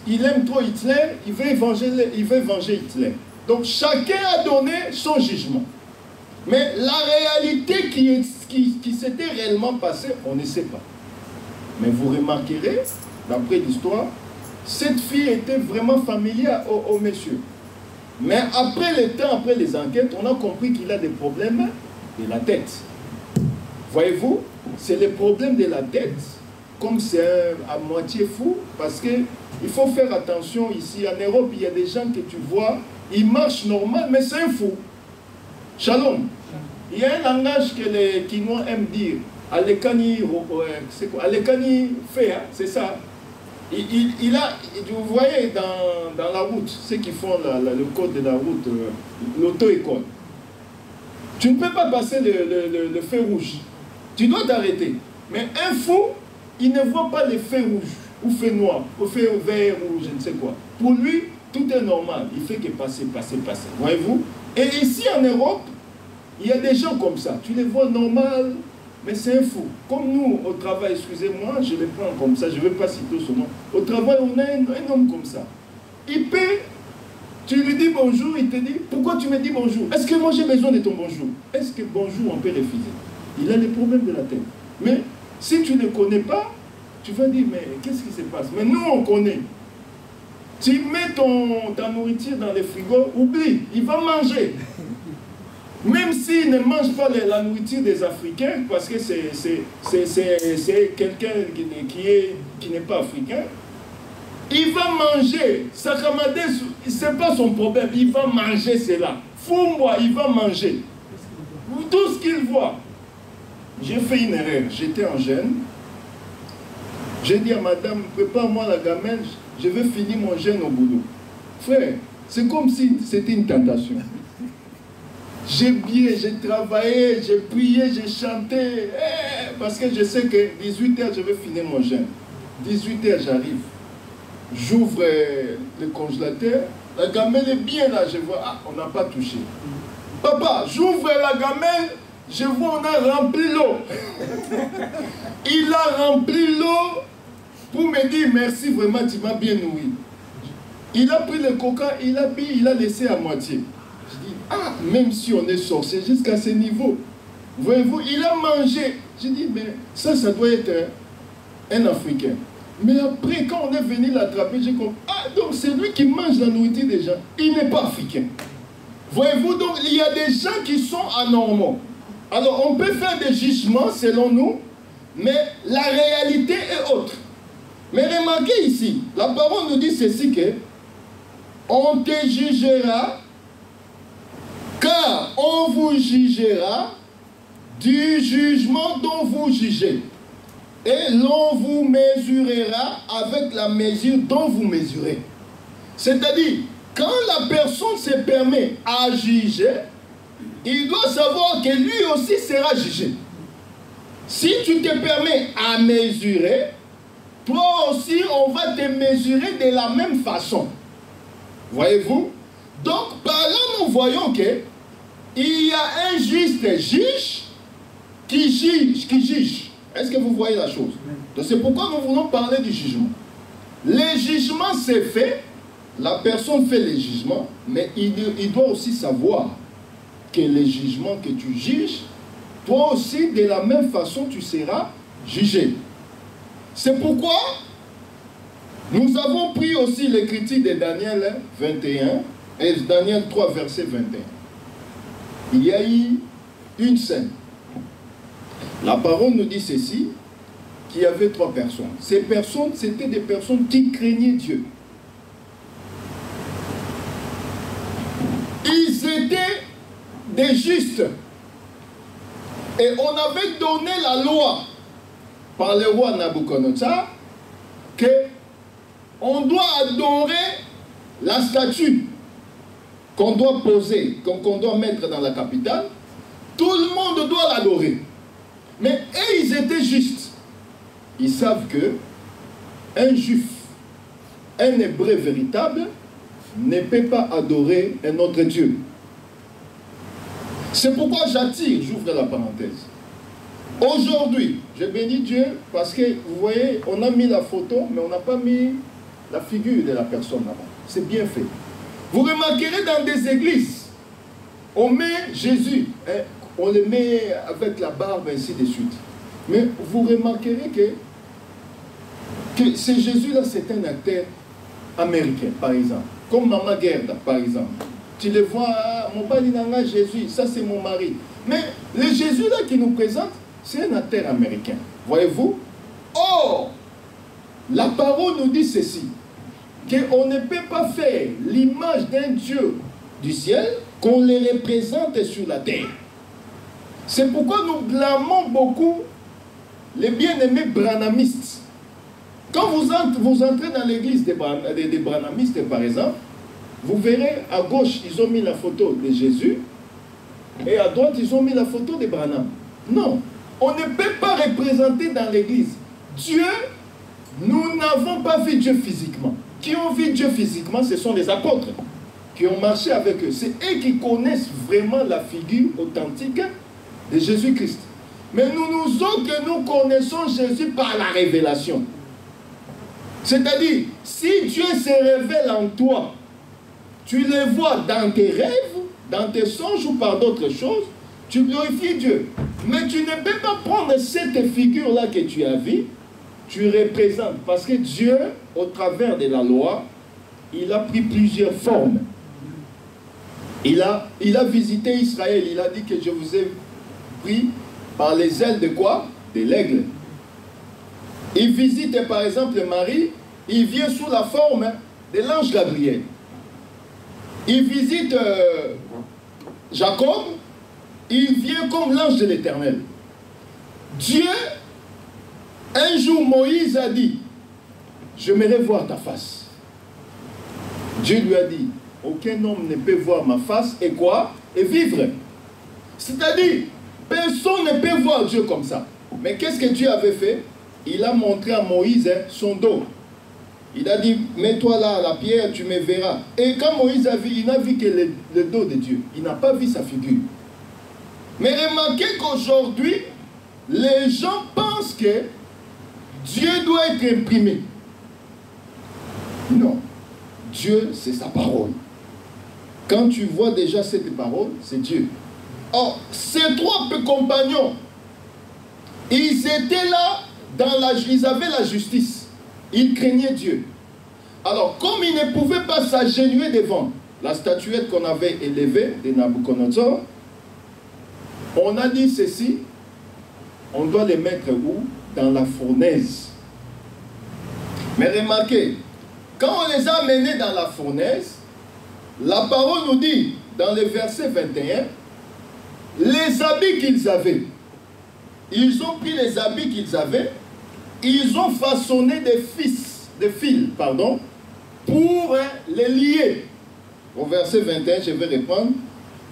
il aime trop Hitler, il veut venger Hitler. Donc chacun a donné son jugement. Mais la réalité qui s'était réellement passée, on ne sait pas. Mais vous remarquerez, d'après l'histoire, cette fille était vraiment familière au monsieur. Mais après le temps, après les enquêtes, on a compris qu'il a des problèmes de la tête. Voyez-vous, c'est le problème de la tête, comme c'est à moitié fou, parce qu'il faut faire attention ici. En Europe, il y a des gens que tu vois, ils marchent normal, mais c'est un fou. Shalom. Il y a un langage que les Kinois aiment dire. Alekani, c'est quoi? Alekani fait, hein, c'est ça. Vous voyez dans la route, ceux qui font le code de la route, l'auto-école. Tu ne peux pas passer le feu rouge. Tu dois t'arrêter. Mais un fou, il ne voit pas les feux rouges, ou feu noir, ou feu vert, ou je ne sais quoi. Pour lui, tout est normal. Il fait que passer. Voyez-vous? Et ici en Europe, il y a des gens comme ça. Tu les vois normal, mais c'est un fou. Comme nous, au travail, excusez-moi, je les prends comme ça, je ne vais pas citer ce nom. Au travail, on a un homme comme ça. Il peut, tu lui dis bonjour, il te dit, pourquoi tu me dis bonjour? Est-ce que moi j'ai besoin de ton bonjour? Est-ce que bonjour, on peut refuser? Il a des problèmes de la tête. Mais si tu ne connais pas, tu vas dire, mais qu'est-ce qui se passe? Mais nous, on connaît. Tu mets ta nourriture dans le frigo, oublie, il va manger. Même s'il ne mange pas la nourriture des Africains, parce que c'est quelqu'un qui n'est pas africain, il va manger. Sakamade, ce n'est pas son problème, il va manger cela. Fumboa, il va manger. Tout ce qu'il voit. J'ai fait une erreur, j'étais en jeûne. J'ai dit à madame, prépare-moi la gamelle, je vais finir mon jeûne au boulot. Frère, c'est comme si c'était une tentation. J'ai travaillé, j'ai prié, j'ai chanté, parce que je sais que 18h, je vais finir mon jeûne. 18h, j'arrive. J'ouvre le congélateur, la gamelle est bien là, je vois, on n'a pas touché. Papa, j'ouvre la gamelle, je vois, on a rempli l'eau. Il a rempli l'eau pour me dire merci, vraiment, tu m'as bien nourri. Il a pris le coca, il a laissé à moitié. Je dis, même si on est sorcier jusqu'à ce niveau, voyez-vous, il a mangé. Je dis, mais ça doit être un Africain. Mais après, quand on est venu l'attraper, j'ai compris, donc c'est lui qui mange la nourriture des gens. Il n'est pas africain. Voyez-vous, donc il y a des gens qui sont anormaux. Alors, on peut faire des jugements selon nous, mais la réalité est autre. Mais remarquez ici, la parole nous dit ceci que on te jugera, car on vous jugera du jugement dont vous jugez. Et l'on vous mesurera avec la mesure dont vous mesurez. C'est-à-dire, quand la personne se permet à juger, il doit savoir que lui aussi sera jugé. Si tu te permets à mesurer, toi aussi, on va te mesurer de la même façon. Voyez-vous? Donc, par là, nous voyons que il y a un juste juge qui juge. Est-ce que vous voyez la chose? Donc, c'est pourquoi nous voulons parler du jugement. Le jugement, c'est fait. La personne fait le jugement, mais il doit aussi savoir que les jugements que tu juges, toi aussi, de la même façon, tu seras jugé. C'est pourquoi nous avons pris aussi les critiques de Daniel 21 et Daniel 3, verset 21. Il y a eu une scène. La parole nous dit ceci, qu'il y avait 3 personnes. Ces personnes, c'était des personnes qui craignaient Dieu. Ils étaient des justes. Et on avait donné la loi par le roi Nabucodonosor que on doit adorer la statue qu'on doit poser, qu'on doit mettre dans la capitale. Tout le monde doit l'adorer. Mais eux, ils étaient justes. Ils savent que un juif, un hébreu véritable, ne peut pas adorer un autre Dieu. C'est pourquoi j'attire, j'ouvre la parenthèse. Aujourd'hui, je bénis Dieu parce que, vous voyez, on a mis la photo, mais on n'a pas mis la figure de la personne là-bas. C'est bien fait. Vous remarquerez dans des églises, on met Jésus, hein, on le met avec la barbe, ainsi de suite. Mais vous remarquerez que ce Jésus-là, c'est un acteur américain, par exemple. Comme Maman Gerda, par exemple. Tu le vois, mon père dit, Jésus, ça c'est mon mari. Mais le Jésus-là qui nous présente, c'est un acteur américain. Voyez-vous? Or, la parole nous dit ceci, qu'on ne peut pas faire l'image d'un Dieu du ciel qu'on le représente sur la terre. C'est pourquoi nous blâmons beaucoup les bien-aimés branhamistes. Quand vous entrez dans l'église des branhamistes, par exemple, vous verrez à gauche, ils ont mis la photo de Jésus, et à droite, ils ont mis la photo de Branham. Non, on ne peut pas représenter dans l'église Dieu. Nous n'avons pas vu Dieu physiquement. Qui ont vu Dieu physiquement, ce sont les apôtres qui ont marché avec eux. C'est eux qui connaissent vraiment la figure authentique de Jésus-Christ. Mais nous autres, nous connaissons Jésus par la révélation. C'est-à-dire, si Dieu se révèle en toi, tu le vois dans tes rêves, dans tes songes ou par d'autres choses, tu glorifies Dieu. Mais tu ne peux pas prendre cette figure-là que tu as vue, tu représentes. Parce que Dieu, au travers de la loi, il a pris plusieurs formes. Il a visité Israël, il a dit que je vous ai pris par les ailes de quoi? De l'aigle. Il visite par exemple Marie, il vient sous la forme de l'ange Gabriel. Il visite Jacob, il vient comme l'ange de l'Éternel. Dieu, un jour Moïse a dit, j'aimerais voir ta face. Dieu lui a dit, aucun homme ne peut voir ma face et quoi? Et vivre. C'est-à-dire, personne ne peut voir Dieu comme ça. Mais qu'est-ce que Dieu avait fait? Il a montré à Moïse son dos. Il a dit, mets-toi là à la pierre, tu me verras. Et quand Moïse a vu, il n'a vu que le dos de Dieu. Il n'a pas vu sa figure. Mais remarquez qu'aujourd'hui, les gens pensent que Dieu doit être imprimé. Non. Dieu, c'est sa parole. Quand tu vois déjà cette parole, c'est Dieu. Or, ces 3 compagnons, ils étaient là, ils avaient la justice. Ils craignaient Dieu. Alors, comme ils ne pouvaient pas s'agenouiller devant la statuette qu'on avait élevée de Nabucodonosor, on a dit ceci, on doit les mettre où? Dans la fournaise. Mais remarquez, quand on les a amenés dans la fournaise, la parole nous dit, dans le verset 21, les habits qu'ils avaient, ils ont pris les habits qu'ils avaient, ils ont façonné des fils, pour les lier. Au verset 21, je vais reprendre.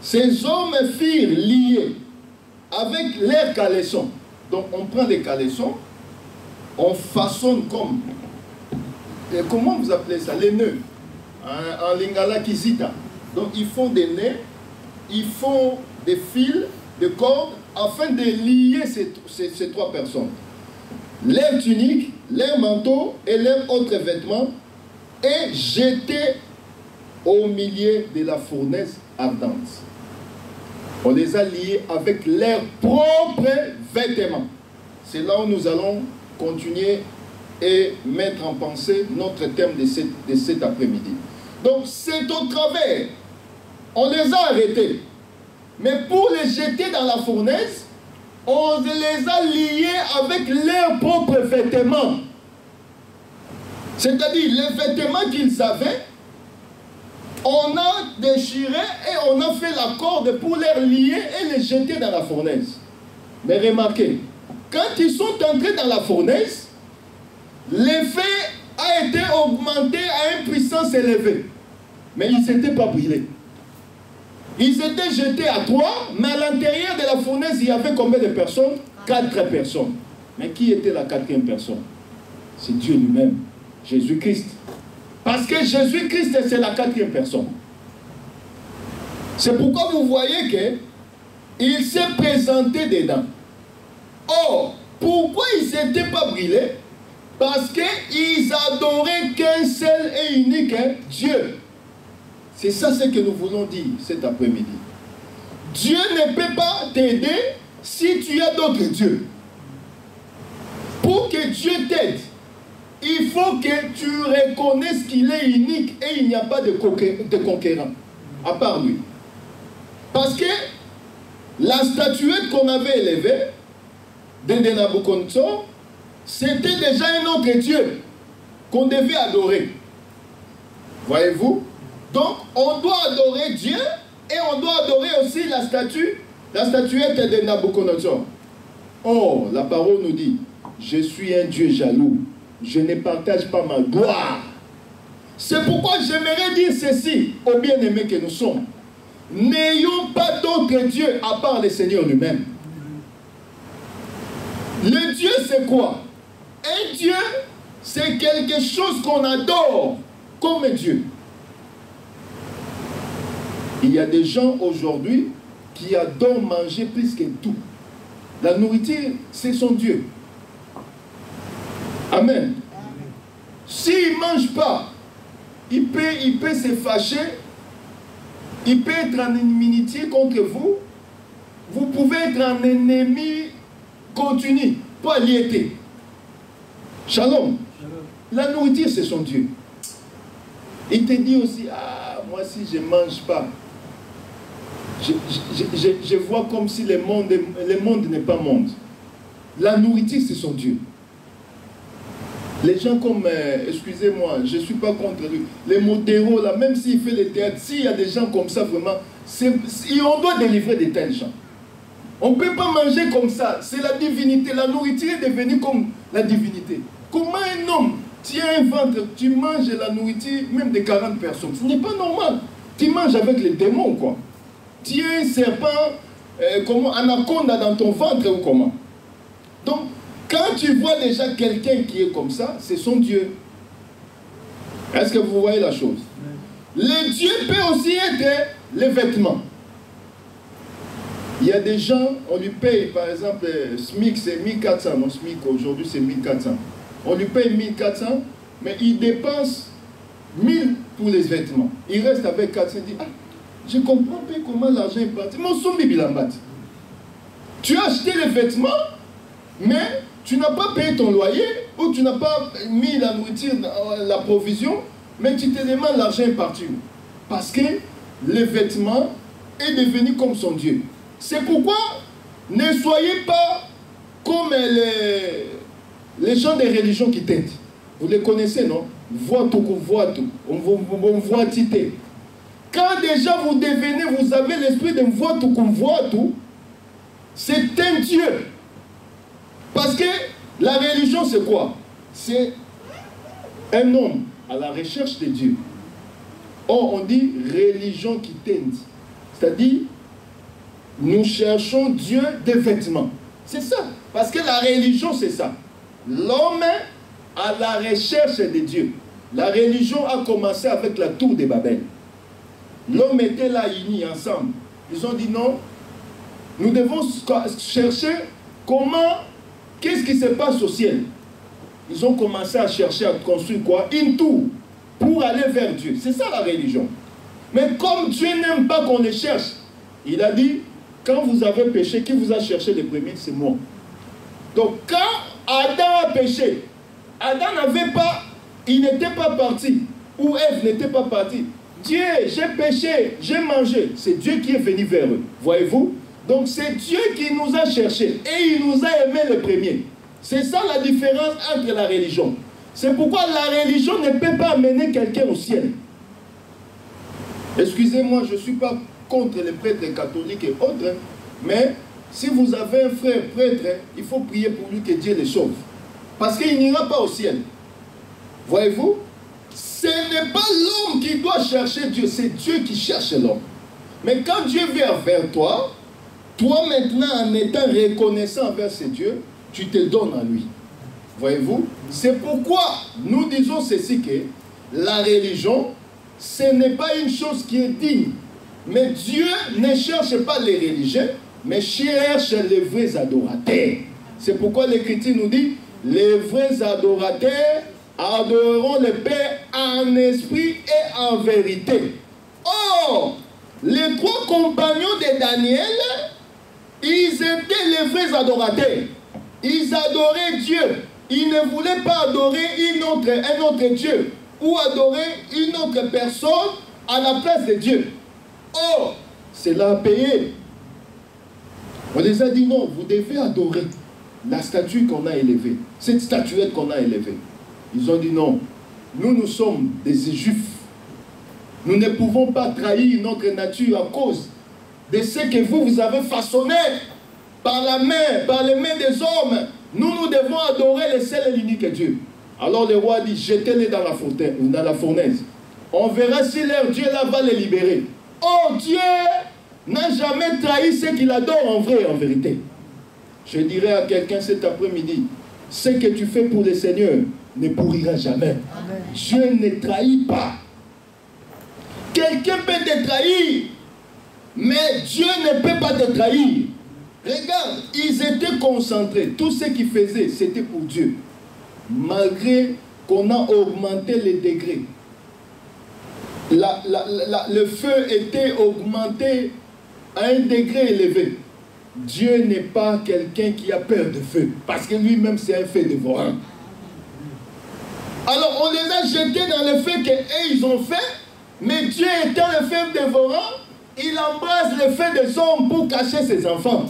Ces hommes firent lier avec leurs caleçons. Donc on prend les caleçons, on façonne comme, et comment vous appelez ça? Les nœuds, en lingala kizita. Donc ils font des nœuds, ils font des fils, des cordes, afin de lier ces trois personnes. Leurs tuniques, leurs manteaux et leurs autres vêtements, et jetés au milieu de la fournaise ardente. On les a liés avec leurs propres vêtements. C'est là où nous allons continuer et mettre en pensée notre thème de cet après-midi. Donc c'est au travers, on les a arrêtés. Mais pour les jeter dans la fournaise, on les a liés avec leurs propres vêtements. C'est-à-dire les vêtements qu'ils avaient, on a déchiré et on a fait la corde pour les lier et les jeter dans la fournaise. Mais remarquez, quand ils sont entrés dans la fournaise, l'effet a été augmenté à une puissance élevée. Mais ils n'étaient pas brûlés. Ils étaient jetés à 3, mais à l'intérieur de la fournaise, il y avait combien de personnes? 4 personnes. Mais qui était la 4e personne? C'est Dieu lui-même, Jésus-Christ. Parce que Jésus-Christ, c'est la 4e personne. C'est pourquoi vous voyez qu'il s'est présenté dedans. Or, pourquoi ils n'étaient pas brûlés? Parce qu'ils adoraient qu'un seul et unique Dieu. C'est ça ce que nous voulons dire cet après-midi. Dieu ne peut pas t'aider si tu as d'autres dieux. Pour que Dieu t'aide, il faut que tu reconnaisses qu'il est unique et il n'y a pas de conquérant à part lui. Parce que la statuette qu'on avait élevée de Nabucodonosor, c'était déjà un autre Dieu qu'on devait adorer. Voyez-vous? Donc, on doit adorer Dieu et on doit adorer aussi la statuette de Nabucodonosor. Or, la parole nous dit, je suis un Dieu jaloux. Je ne partage pas ma gloire. C'est pourquoi j'aimerais dire ceci aux bien-aimés que nous sommes. N'ayons pas d'autre Dieu à part le Seigneur lui-même. Le Dieu, c'est quoi? Un Dieu, c'est quelque chose qu'on adore comme Dieu. Il y a des gens aujourd'hui qui adorent manger plus que tout. La nourriture, c'est son Dieu. Amen. S'il ne mange pas, il peut se fâcher, il peut être en inimitié contre vous. Vous pouvez être un ennemi continu, pas lié. Shalom. La nourriture, c'est son Dieu. Il te dit aussi, ah, moi si je ne mange pas, je vois comme si le monde n'est pas monde. La nourriture, c'est son Dieu. Les gens comme, excusez-moi, je ne suis pas contre lui, les modéraux, là, même s'il fait le théâtre, s'il y a des gens comme ça, vraiment, on doit délivrer de tels gens. On ne peut pas manger comme ça, c'est la divinité. La nourriture est devenue comme la divinité. Comment un homme tient un ventre, tu manges la nourriture même de 40 personnes? Ce n'est pas normal. Tu manges avec les démons, quoi. Tu as un serpent, anaconda dans ton ventre ou comment? Donc, quand tu vois déjà quelqu'un qui est comme ça, c'est son Dieu. Est-ce que vous voyez la chose? Le Dieu peut aussi être les vêtements. Il y a des gens, on lui paye, par exemple, SMIC, c'est 1400. Non, SMIC, aujourd'hui, c'est 1400. On lui paye 1400, mais il dépense 1000 pour les vêtements. Il reste avec 400, il dit, ah, je comprends pas comment l'argent est parti. Mon sombi bilambat. Tu as acheté les vêtements, mais tu n'as pas payé ton loyer, ou tu n'as pas mis la nourriture, la provision, mais tu te demandes l'argent est parti. Parce que les vêtements est devenu comme son Dieu. C'est pourquoi ne soyez pas comme les gens des religions qui t'aident. Vous les connaissez, non? Voix tout, on voit tité. Quand déjà vous devenez, vous avez l'esprit de voix tout, c'est un Dieu. Parce que la religion, c'est quoi? C'est un homme à la recherche de Dieu. Or, on dit religion qui tente. C'est-à-dire, nous cherchons Dieu des vêtements. C'est ça. Parce que la religion, c'est ça. L'homme à la recherche de Dieu. La religion a commencé avec la tour de Babel. L'homme était là, unis ensemble. Ils ont dit non, nous devons chercher comment, qu'est-ce qui se passe au ciel. Ils ont commencé à chercher à construire quoi? Une tour pour aller vers Dieu. C'est ça la religion. Mais comme Dieu n'aime pas qu'on les cherche, il a dit, quand vous avez péché, qui vous a cherché les premiers? C'est moi. Donc quand Adam a péché, Adam n'avait pas, il n'était pas parti, ou Ève n'était pas partie. Dieu, j'ai péché, j'ai mangé. C'est Dieu qui est venu vers eux. Voyez-vous? Donc c'est Dieu qui nous a cherchés et il nous a aimés le premier. C'est ça la différence entre la religion. C'est pourquoi la religion ne peut pas amener quelqu'un au ciel. Excusez-moi, je ne suis pas contre les prêtres catholiques et autres, mais si vous avez un frère prêtre, il faut prier pour lui que Dieu le sauve. Parce qu'il n'ira pas au ciel. Voyez-vous? Ce n'est pas l'homme qui doit chercher Dieu, c'est Dieu qui cherche l'homme. Mais quand Dieu vient vers toi, toi maintenant en étant reconnaissant envers ce Dieu, tu te donnes à lui. Voyez-vous? C'est pourquoi nous disons ceci que la religion, ce n'est pas une chose qui est digne. Mais Dieu ne cherche pas les religieux, mais cherche les vrais adorateurs. C'est pourquoi l'Écriture nous dit, les vrais adorateurs adoreront le Père en esprit et en vérité. Or, les trois compagnons de Daniel, ils étaient les vrais adorateurs. Ils adoraient Dieu. Ils ne voulaient pas adorer un autre Dieu ou adorer une autre personne à la place de Dieu. Or, cela a payé. On les a dit non, vous devez adorer la statue qu'on a élevée, cette statuette qu'on a élevée. Ils ont dit non, nous sommes des Juifs. Nous ne pouvons pas trahir notre nature à cause de ce que vous avez façonné par les mains des hommes. Nous devons adorer le seul et l'unique Dieu. Alors le roi dit, jetez-les dans la fournaise. On verra si leur Dieu là va les libérer. Oh, Dieu n'a jamais trahi ceux qu'il adore en vrai et en vérité. Je dirais à quelqu'un cet après-midi, ce que tu fais pour le Seigneur ne pourrira jamais. Amen. Dieu ne trahit pas. Quelqu'un peut te trahir, mais Dieu ne peut pas te trahir. Regarde, ils étaient concentrés. Tout ce qu'ils faisaient, c'était pour Dieu. Malgré qu'on a augmenté les degrés. Le feu était augmenté à un degré élevé. Dieu n'est pas quelqu'un qui a peur de feu. Parce que lui-même, c'est un feu dévorant. Alors, on les a jetés dans le feu qu'ils ont fait. Mais Dieu étant le feu dévorant, il embrasse le feu des hommes pour cacher ses enfants.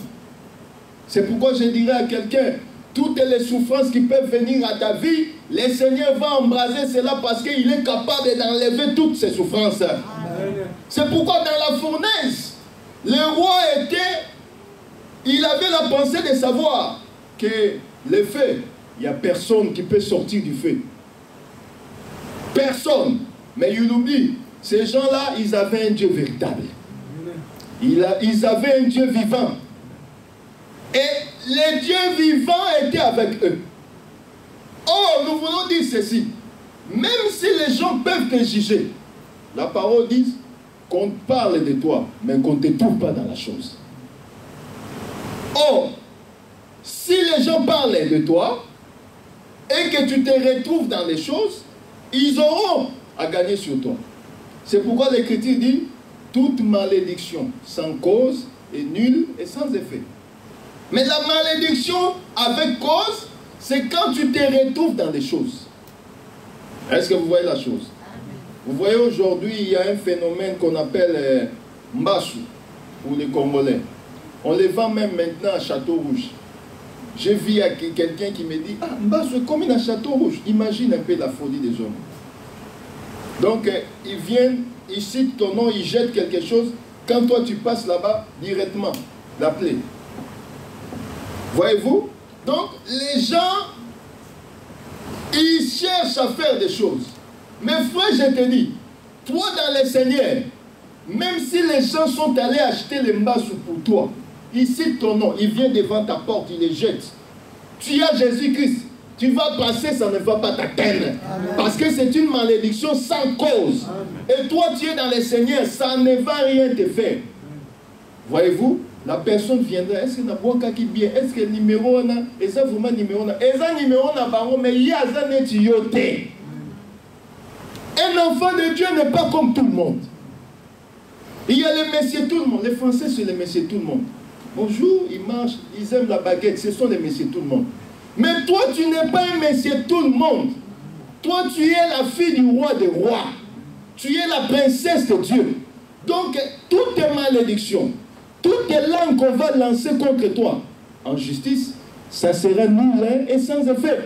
C'est pourquoi je dirais à quelqu'un, toutes les souffrances qui peuvent venir à ta vie, le Seigneur va embraser cela parce qu'il est capable d'enlever toutes ces souffrances. C'est pourquoi dans la fournaise, le roi il avait la pensée de savoir que le feu, il n'y a personne qui peut sortir du feu. Personne. Mais il oublie, ces gens-là, ils avaient un Dieu véritable. Ils avaient un Dieu vivant. Et le Dieu vivant était avec eux. Or, nous voulons dire ceci. Même si les gens peuvent te juger, la parole dit qu'on parle de toi, mais qu'on ne te trouve pas dans la chose. Or, si les gens parlent de toi et que tu te retrouves dans les choses, ils auront à gagner sur toi. C'est pourquoi l'Écriture dit toute malédiction sans cause est nulle et sans effet. Mais la malédiction avec cause, c'est quand tu te retrouves dans des choses. Est-ce que vous voyez la chose? Vous voyez aujourd'hui, il y a un phénomène qu'on appelle Mbassou pour les Congolais. On les vend même maintenant à Château Rouge. J'ai vu quelqu'un qui me dit, ah, bah, c'est comme un château rouge. Imagine un peu la folie des hommes. Donc, ils viennent, ils citent ton nom, ils jettent quelque chose. Quand toi, tu passes là-bas, directement, l'appeler. Voyez-vous? Donc, les gens, ils cherchent à faire des choses. Mais frère, je te dis, toi dans le Seigneur, même si les gens sont allés acheter les mbasou pour toi, ils citent ton nom, ils viennent devant ta porte, ils les jettent. Tu as Jésus-Christ, tu vas passer, ça ne va pas t'atteindre. Parce que c'est une malédiction sans cause. Amen. Et toi, tu es dans le Seigneur, ça ne va rien te faire. Voyez-vous? La personne viendra, est-ce que Naboka qui bien, est-ce que le numéro on a, et ça vraiment numéro on a, et ça numéro on a baron, mais il y a ça net yoté. Un enfant de Dieu n'est pas comme tout le monde. Il y a les messieurs tout le monde, les Français c'est les messieurs tout le monde. Bonjour, ils marchent, ils aiment la baguette, ce sont les messieurs tout le monde. Mais toi tu n'es pas un messieurs tout le monde. Toi tu es la fille du roi des rois. Tu es la princesse de Dieu. Donc toutes tes malédictions, toutes les langues qu'on va lancer contre toi en justice, ça sera nul et sans effet.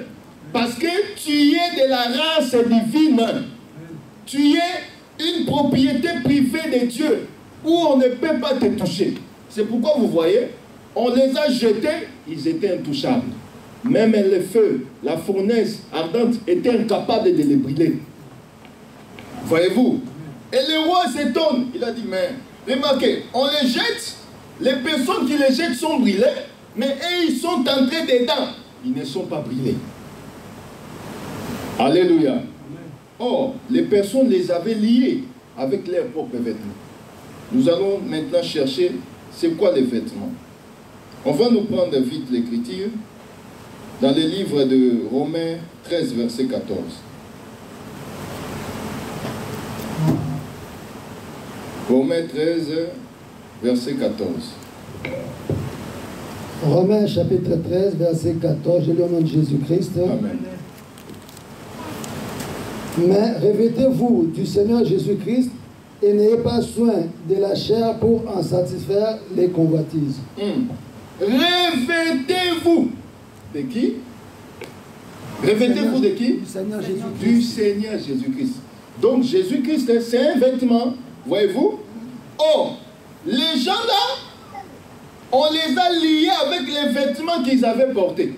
Parce que tu es de la race divine. Tu es une propriété privée de Dieu où on ne peut pas te toucher. C'est pourquoi vous voyez, on les a jetés, ils étaient intouchables. Même le feu, la fournaise ardente était incapable de les brûler. Voyez-vous? Et le roi s'étonne. Il a dit, mais remarquez, on les jette. Les personnes qui les jettent sont brûlées, mais eux, ils sont entrés dedans. Ils ne sont pas brûlés. Alléluia. Or, les personnes les avaient liés avec leurs propres vêtements. Nous allons maintenant chercher c'est quoi les vêtements. On va nous prendre vite l'écriture dans le livre de Romains 13, verset 14. Romains 13, verset 14. Romains chapitre 13, verset 14, je lis au nom de Jésus-Christ. Amen. Mais revêtez-vous du Seigneur Jésus-Christ et n'ayez pas soin de la chair pour en satisfaire les convoitises. Revêtez-vous de qui? Revêtez-vous de qui? Du Seigneur Jésus-Christ. Du Seigneur Jésus-Christ. Donc Jésus-Christ, c'est un vêtement, voyez-vous? Or, les gens là, on les a liés avec les vêtements qu'ils avaient portés.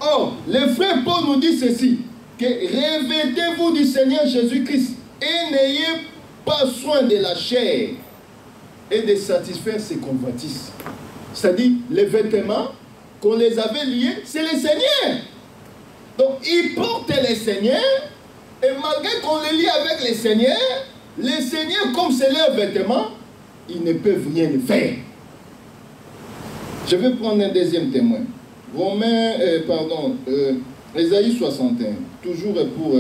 Or, le frère Paul nous dit ceci, que revêtez-vous du Seigneur Jésus-Christ et n'ayez pas soin de la chair et de satisfaire ses convoitises. C'est-à-dire, les vêtements qu'on les avait liés, c'est le Seigneur. Donc, ils portent le Seigneur, et malgré qu'on les lie avec le Seigneur, comme c'est leur vêtement, ils ne peuvent rien faire. Je vais prendre un deuxième témoin. Ésaïe 61, toujours pour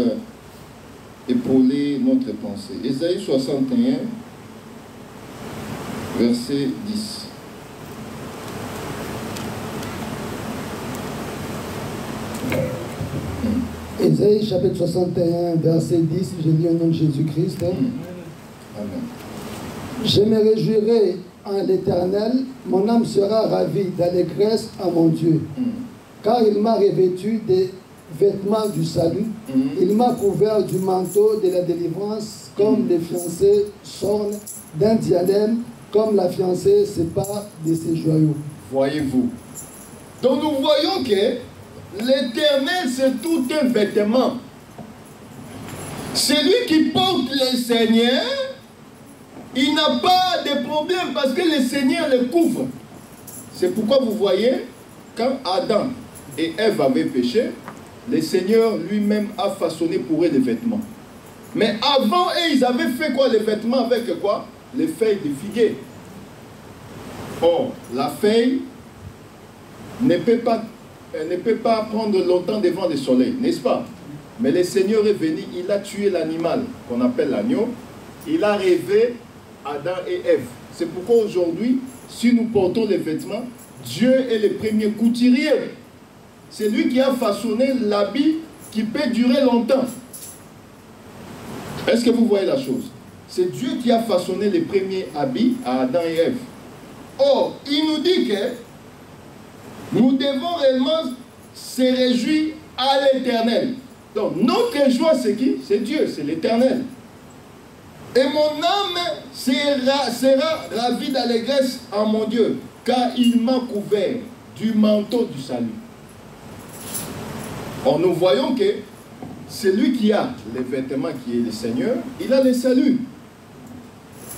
épauler notre pensée. Ésaïe 61, verset 10. Ésaïe chapitre 61, verset 10, je lis au nom de Jésus-Christ. Amen. Je me réjouirai en l'Éternel, mon âme sera ravie d'allégresse en mon Dieu, car il m'a revêtu des vêtements du salut, il m'a couvert du manteau de la délivrance, comme les fiancés s'ornent d'un diadème, comme la fiancée sépare de ses joyaux. Voyez-vous. Donc nous voyons que l'Éternel, c'est tout un vêtement. Celui qui porte le Seigneur, il n'a pas de problème parce que le Seigneur le couvre. C'est pourquoi vous voyez, quand Adam et Ève avaient péché, le Seigneur lui-même a façonné pour eux des vêtements. Mais avant eux, ils avaient fait quoi, les vêtements avec quoi? Les feuilles de figuier. Or, la feuille ne peut pas prendre longtemps devant le soleil, n'est-ce pas? Mais le Seigneur est venu, il a tué l'animal qu'on appelle l'agneau, il a rêvé Adam et Ève. C'est pourquoi aujourd'hui, si nous portons les vêtements, Dieu est le premier couturier. C'est lui qui a façonné l'habit qui peut durer longtemps. Est-ce que vous voyez la chose? C'est Dieu qui a façonné les premiers habits à Adam et Ève. Or, il nous dit que Nous devons réellement se réjouir à l'Éternel. Donc notre joie c'est qui? C'est Dieu, c'est l'Éternel. Et mon âme sera ravie d'allégresse en mon Dieu, car il m'a couvert du manteau du salut. Or nous voyons que celui qui a les vêtements qui est le Seigneur, il a le salut.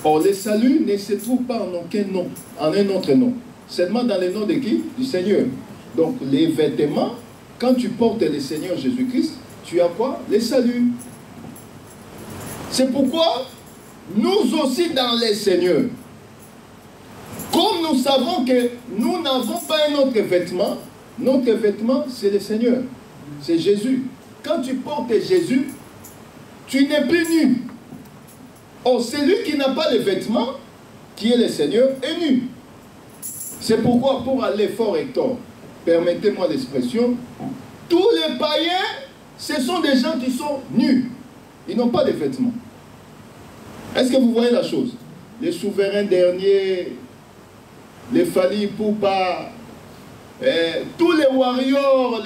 Or le salut ne se trouve pas en aucun nom, en un autre nom. Seulement dans le nom de qui? Du Seigneur. Donc les vêtements, quand tu portes le Seigneur Jésus-Christ, tu as quoi? Le salut. C'est pourquoi nous aussi dans le Seigneur, comme nous savons que nous n'avons pas un autre vêtement, notre vêtement c'est le Seigneur, c'est Jésus. Quand tu portes Jésus, tu n'es plus nu. Or celui qui n'a pas de vêtements, qui est le Seigneur, est nu. C'est pourquoi pour aller fort Hector, permettez-moi l'expression, tous les païens, ce sont des gens qui sont nus. Ils n'ont pas de vêtements. Est-ce que vous voyez la chose? Les souverains derniers, les Fali Poupa, tous les warriors,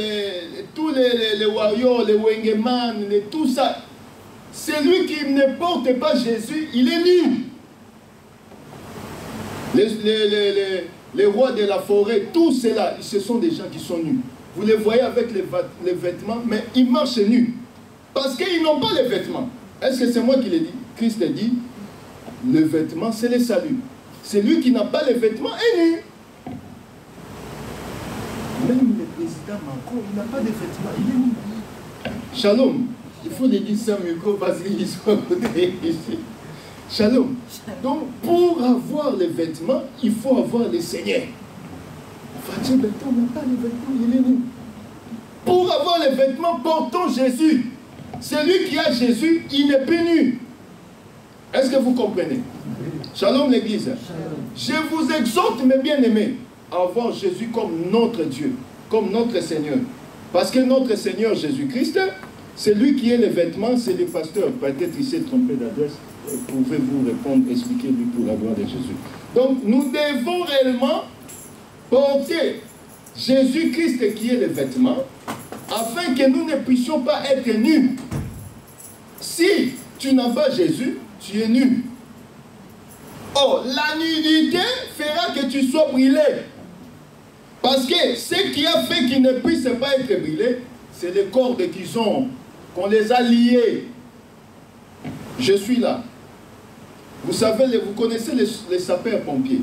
tous les warriors, les Wengeman, tout ça, celui qui ne porte pas Jésus, il est nu. Les rois de la forêt, tous ceux-là, ce sont des gens qui sont nus. Vous les voyez avec les vêtements, mais ils marchent nus. Parce qu'ils n'ont pas les vêtements. Est-ce que c'est moi qui l'ai dit? Christ a dit, le vêtement, c'est le salut. Celui qui n'a pas les vêtements est nu. Même le président Macron, il n'a pas de vêtements, il est nu. Shalom. Il faut les dire ça, Miko, parce qu'ils sont ici. Shalom. Donc, pour avoir les vêtements, il faut avoir le Seigneur. Fatih Benton n'a pas les vêtements, il est nu. Pour avoir les vêtements, portons Jésus. Celui qui a Jésus, il n'est plus nu. Est-ce que vous comprenez? Shalom l'église. Je vous exhorte, mes bien-aimés, à avoir Jésus comme notre Dieu, comme notre Seigneur. Parce que notre Seigneur Jésus-Christ, c'est lui qui est les vêtements, c'est le pasteur. Peut-être il s'est trompé d'adresse. Pouvez-vous répondre, expliquez-lui pour la gloire de Jésus. Donc nous devons réellement porter Jésus-Christ qui est le vêtement, afin que nous ne puissions pas être nus. Si tu n'as pas Jésus, tu es nu. Or, la nudité fera que tu sois brûlé. Parce que ce qui a fait qu'ils ne puissent pas être brûlés, c'est les cordes qu'ils ont, qu'on les a liés. Je suis là. Vous savez, vous connaissez les sapeurs-pompiers.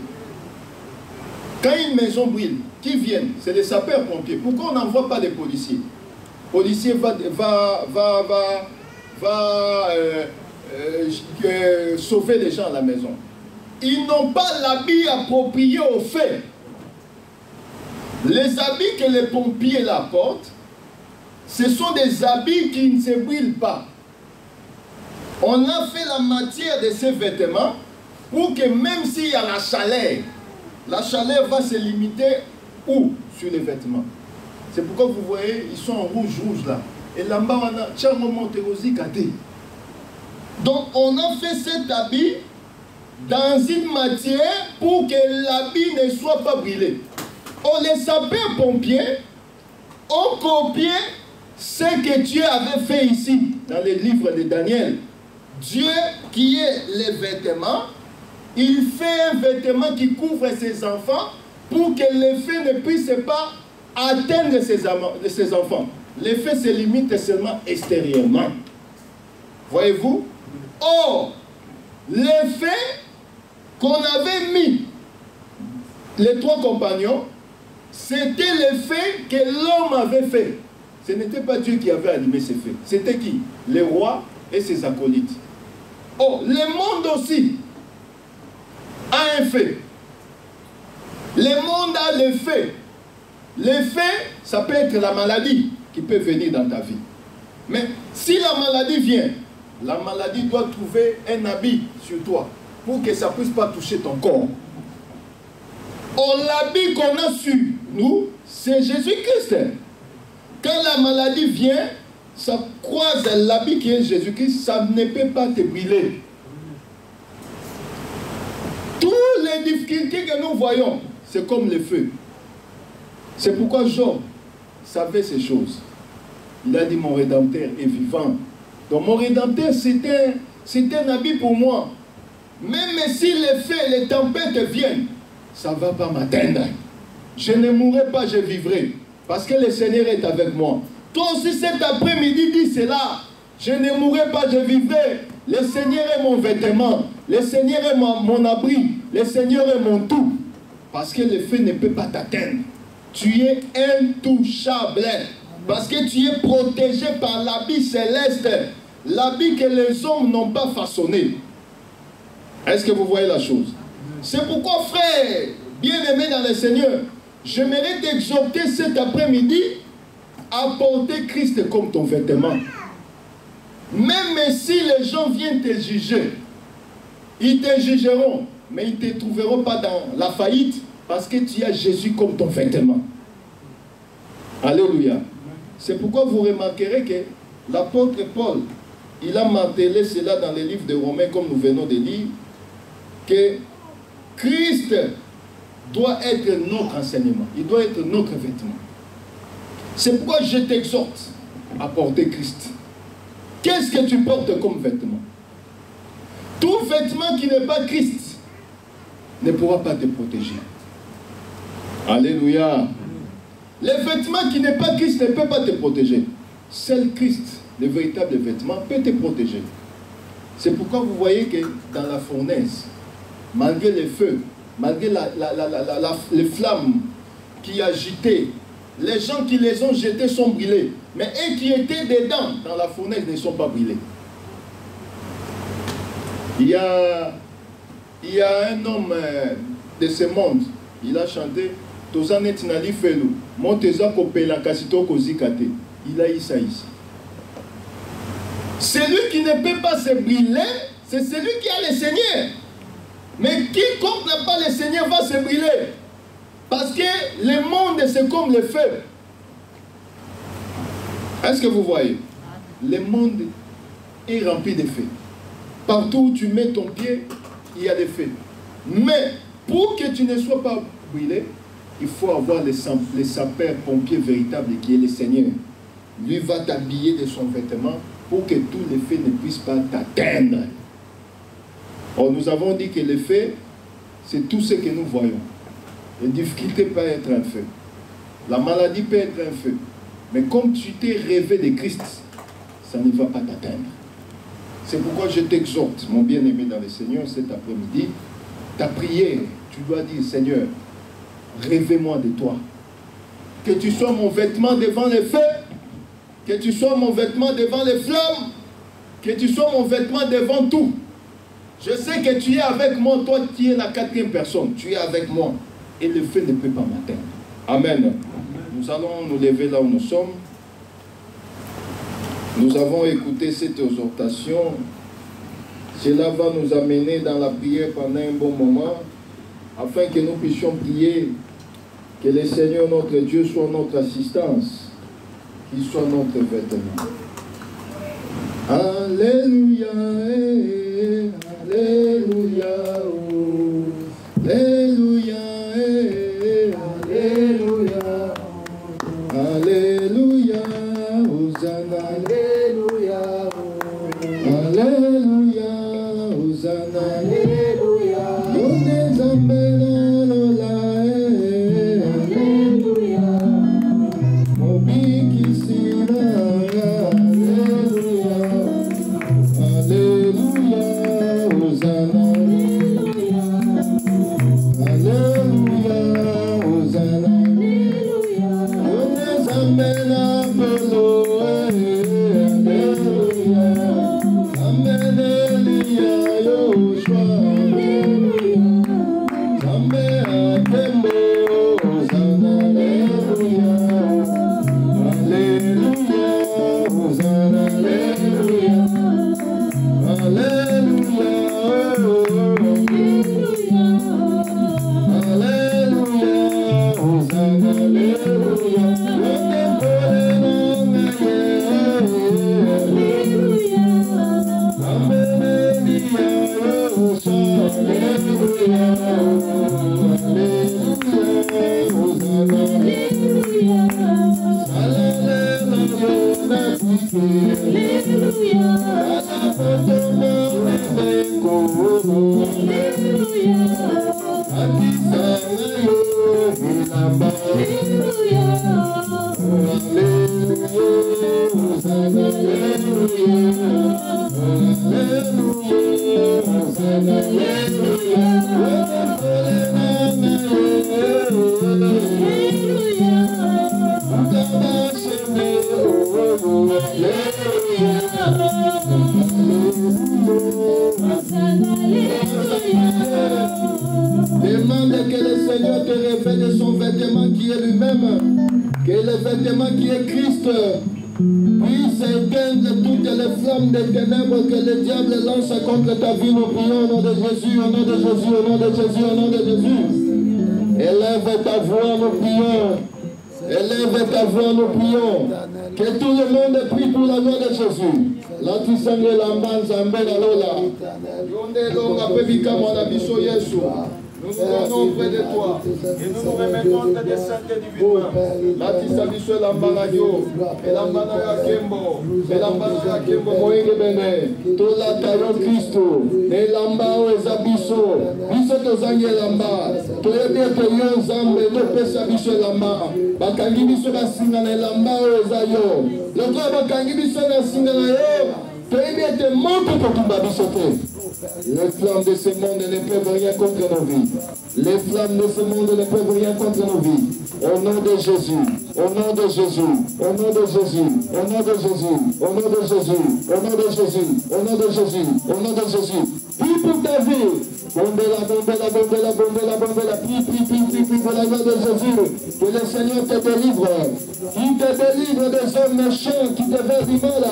Quand une maison brûle, qui viennent? C'est les sapeurs-pompiers. Pourquoi on n'envoie pas les policiers? Les policiers sauver les gens à la maison. Ils n'ont pas l'habit approprié au fait. Les habits que les pompiers là portent, ce sont des habits qui ne se brûlent pas. On a fait la matière de ces vêtements pour que même s'il y a la chaleur va se limiter où? Sur les vêtements. C'est pourquoi vous voyez, ils sont en rouge là. Et là-bas, on a Tchango Monterosi Kate. Donc, on a fait cet habit dans une matière pour que l'habit ne soit pas brûlé. On les sapeurs-pompiers ont copié ce que Dieu avait fait ici, dans les livres de Daniel. Dieu qui est les vêtements, il fait un vêtement qui couvre ses enfants pour que l'effet ne puisse pas atteindre ses enfants. L'effet se limite seulement extérieurement. Voyez-vous? Or, l'effet qu'on avait mis, les trois compagnons, c'était l'effet que l'homme avait fait. Ce n'était pas Dieu qui avait animé ces faits. C'était qui? Les rois et ses acolytes. Oh, le monde aussi a un fait. Le monde a l'effet. L'effet, ça peut être la maladie qui peut venir dans ta vie. Mais si la maladie vient, la maladie doit trouver un habit sur toi pour que ça ne puisse pas toucher ton corps. Or, l'habit qu'on a sur nous, c'est Jésus-Christ. Quand la maladie vient, ça croise l'habit qui est Jésus-Christ, ça ne peut pas te brûler. Toutes les difficultés que nous voyons, c'est comme le feu. C'est pourquoi Job savait ces choses. Il a dit, mon Rédempteur est vivant. Donc mon Rédempteur, c'est un habit pour moi. Même si les faits, les tempêtes viennent, ça ne va pas m'atteindre. Je ne mourrai pas, je vivrai. Parce que le Seigneur est avec moi. Toi aussi cet après-midi, dis cela. Je ne mourrai pas, je vivrai. Le Seigneur est mon vêtement. Le Seigneur est mon abri. Le Seigneur est mon tout. Parce que le feu ne peut pas t'atteindre. Tu es intouchable. Parce que tu es protégé par l'habit céleste. L'habit que les hommes n'ont pas façonné. Est-ce que vous voyez la chose? C'est pourquoi, frère, bien-aimé dans le Seigneur, j'aimerais t'exhorter cet après-midi à porter Christ comme ton vêtement. Même si les gens viennent te juger, ils te jugeront, mais ils ne te trouveront pas dans la faillite parce que tu as Jésus comme ton vêtement. Alléluia. C'est pourquoi vous remarquerez que l'apôtre Paul, il a martelé cela dans les livres de Romains, comme nous venons de lire, que Christ doit être notre enseignement, il doit être notre vêtement. C'est pourquoi je t'exhorte à porter Christ. Qu'est-ce que tu portes comme vêtement? Tout vêtement qui n'est pas Christ ne pourra pas te protéger. Alléluia. Le vêtement qui n'est pas Christ ne peut pas te protéger. Seul Christ, le véritable vêtement, peut te protéger. C'est pourquoi vous voyez que dans la fournaise, malgré les feux, malgré les flammes qui agitaient, les gens qui les ont jetés sont brûlés. Mais eux qui étaient dedans, dans la fournaise, ne sont pas brûlés. Il y a un homme de ce monde, il a chanté « Tozanet nali felu, monteza kopela kasito kozikate ». Il a eu ça ici. Celui qui ne peut pas se brûler, c'est celui qui a le Seigneur. Mais quiconque n'a pas le Seigneur va se brûler. Parce que le monde, c'est comme le feu. Est-ce que vous voyez? Le monde est rempli de feu. Partout où tu mets ton pied, il y a des feux. Mais pour que tu ne sois pas brûlé, il faut avoir les sapeurs-pompiers véritables qui est le Seigneur. Lui va t'habiller de son vêtement pour que tous les feux ne puissent pas t'atteindre. Or, nous avons dit que le feu, c'est tout ce que nous voyons. Les difficultés peuvent être un feu. La maladie peut être un feu. Mais comme tu t'es rêvé de Christ, ça ne va pas t'atteindre. C'est pourquoi je t'exhorte, mon bien-aimé dans le Seigneur, cet après-midi, ta prière, tu dois dire, Seigneur, rêvez-moi de toi. Que tu sois mon vêtement devant les feux, que tu sois mon vêtement devant les flammes, que tu sois mon vêtement devant tout. Je sais que tu es avec moi, toi qui es la 4e personne, tu es avec moi. Et le feu ne peut pas m'atteindre. Amen. Nous allons nous lever là où nous sommes. Nous avons écouté cette exhortation. Cela va nous amener dans la prière pendant un bon moment, afin que nous puissions prier, que le Seigneur notre Dieu soit notre assistance, qu'il soit notre vêtement. Alléluia, alléluia, oh, alléluia, alléluia, alléluia, Hosanna, alléluia, alléluia, Hosanna, alléluia, Alléluia. Demande que le Seigneur te revête son vêtement qui est lui-même, que le vêtement qui est Christ puisse éteindre toutes les flammes des ténèbres que le diable lance contre ta vie. Nous prions au nom de Jésus, au nom de Jésus, au nom de Jésus, au nom de Jésus. Élève ta voix, nous prions. Élève ta voix, nous prions. Que tout le monde prie pour la gloire de Jésus. La tissangue l'ambanza mbela lola. Yonde longa pebika mwana biso Yesu. Nous nous rendons près de toi et nous nous remettons de descendre divinement. La tissabiso l'ambanagio, et l'ambanaga kembo, et l'ambanaga kembo moenge bene. Tout la taillon Christo, et l'ambao ezabiso. Biso tozange lamba. Toyebe te yon zambe, no pesa biso lamba. Bakangi biso basinga na lambao ezayo. Loko bakangi biso na singa na yo. Toyebe te monte kotumba biso te. Les flammes de ce monde ne peuvent rien contre nos vies. Les flammes de ce monde ne peuvent rien contre nos vies. Au nom de Jésus, au nom de Jésus, au nom de Jésus, au nom de Jésus, au nom de Jésus, au nom de Jésus, au nom de Jésus, au nom de Jésus. Prie pour ta vie. Bombela, bombela, bombela, bombela, bombela. Prie pour la gloire de Jésus. Que le Seigneur te délivre. Qui te délivre des hommes méchants qui te veulent du mal.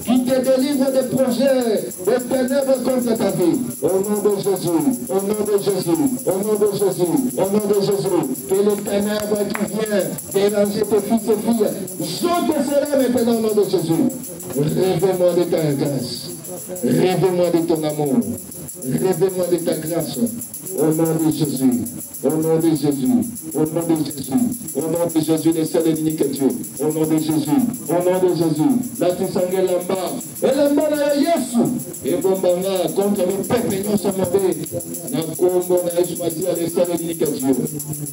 Qui te délivre des projets, des ténèbres contre ta vie. Au nom de Jésus, au nom de Jésus, au nom de Jésus, au nom de Jésus. Que les ténèbres qui viennent déranger tes fils et filles, jette cela maintenant au nom de Jésus. Rêvez-moi de ta grâce. Rêvez-moi de ton amour. Rêvez-moi de ta grâce. Au nom de Jésus. Au nom de Jésus. Au nom de Jésus. Au nom de Jésus, le seul et l'unique Dieu. Au nom de Jésus. Au nom de Jésus. La tissangue lamba. Et lamba na Yesu. Et bombanga contre le peuple non mauvais. Na kombo na Yesu Matia, le seul et l'unique Dieu.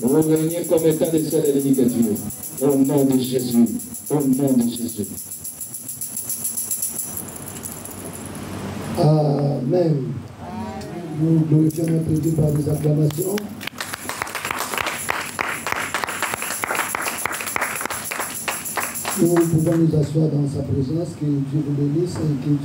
Vous régnez comme étant le seul et l'unique Dieu. Au nom de Jésus. Au nom de Jésus. Amen. Nous glorifions notre Dieu par des acclamations. Nous pouvons nous asseoir dans sa présence. Que Dieu vous bénisse et que Dieu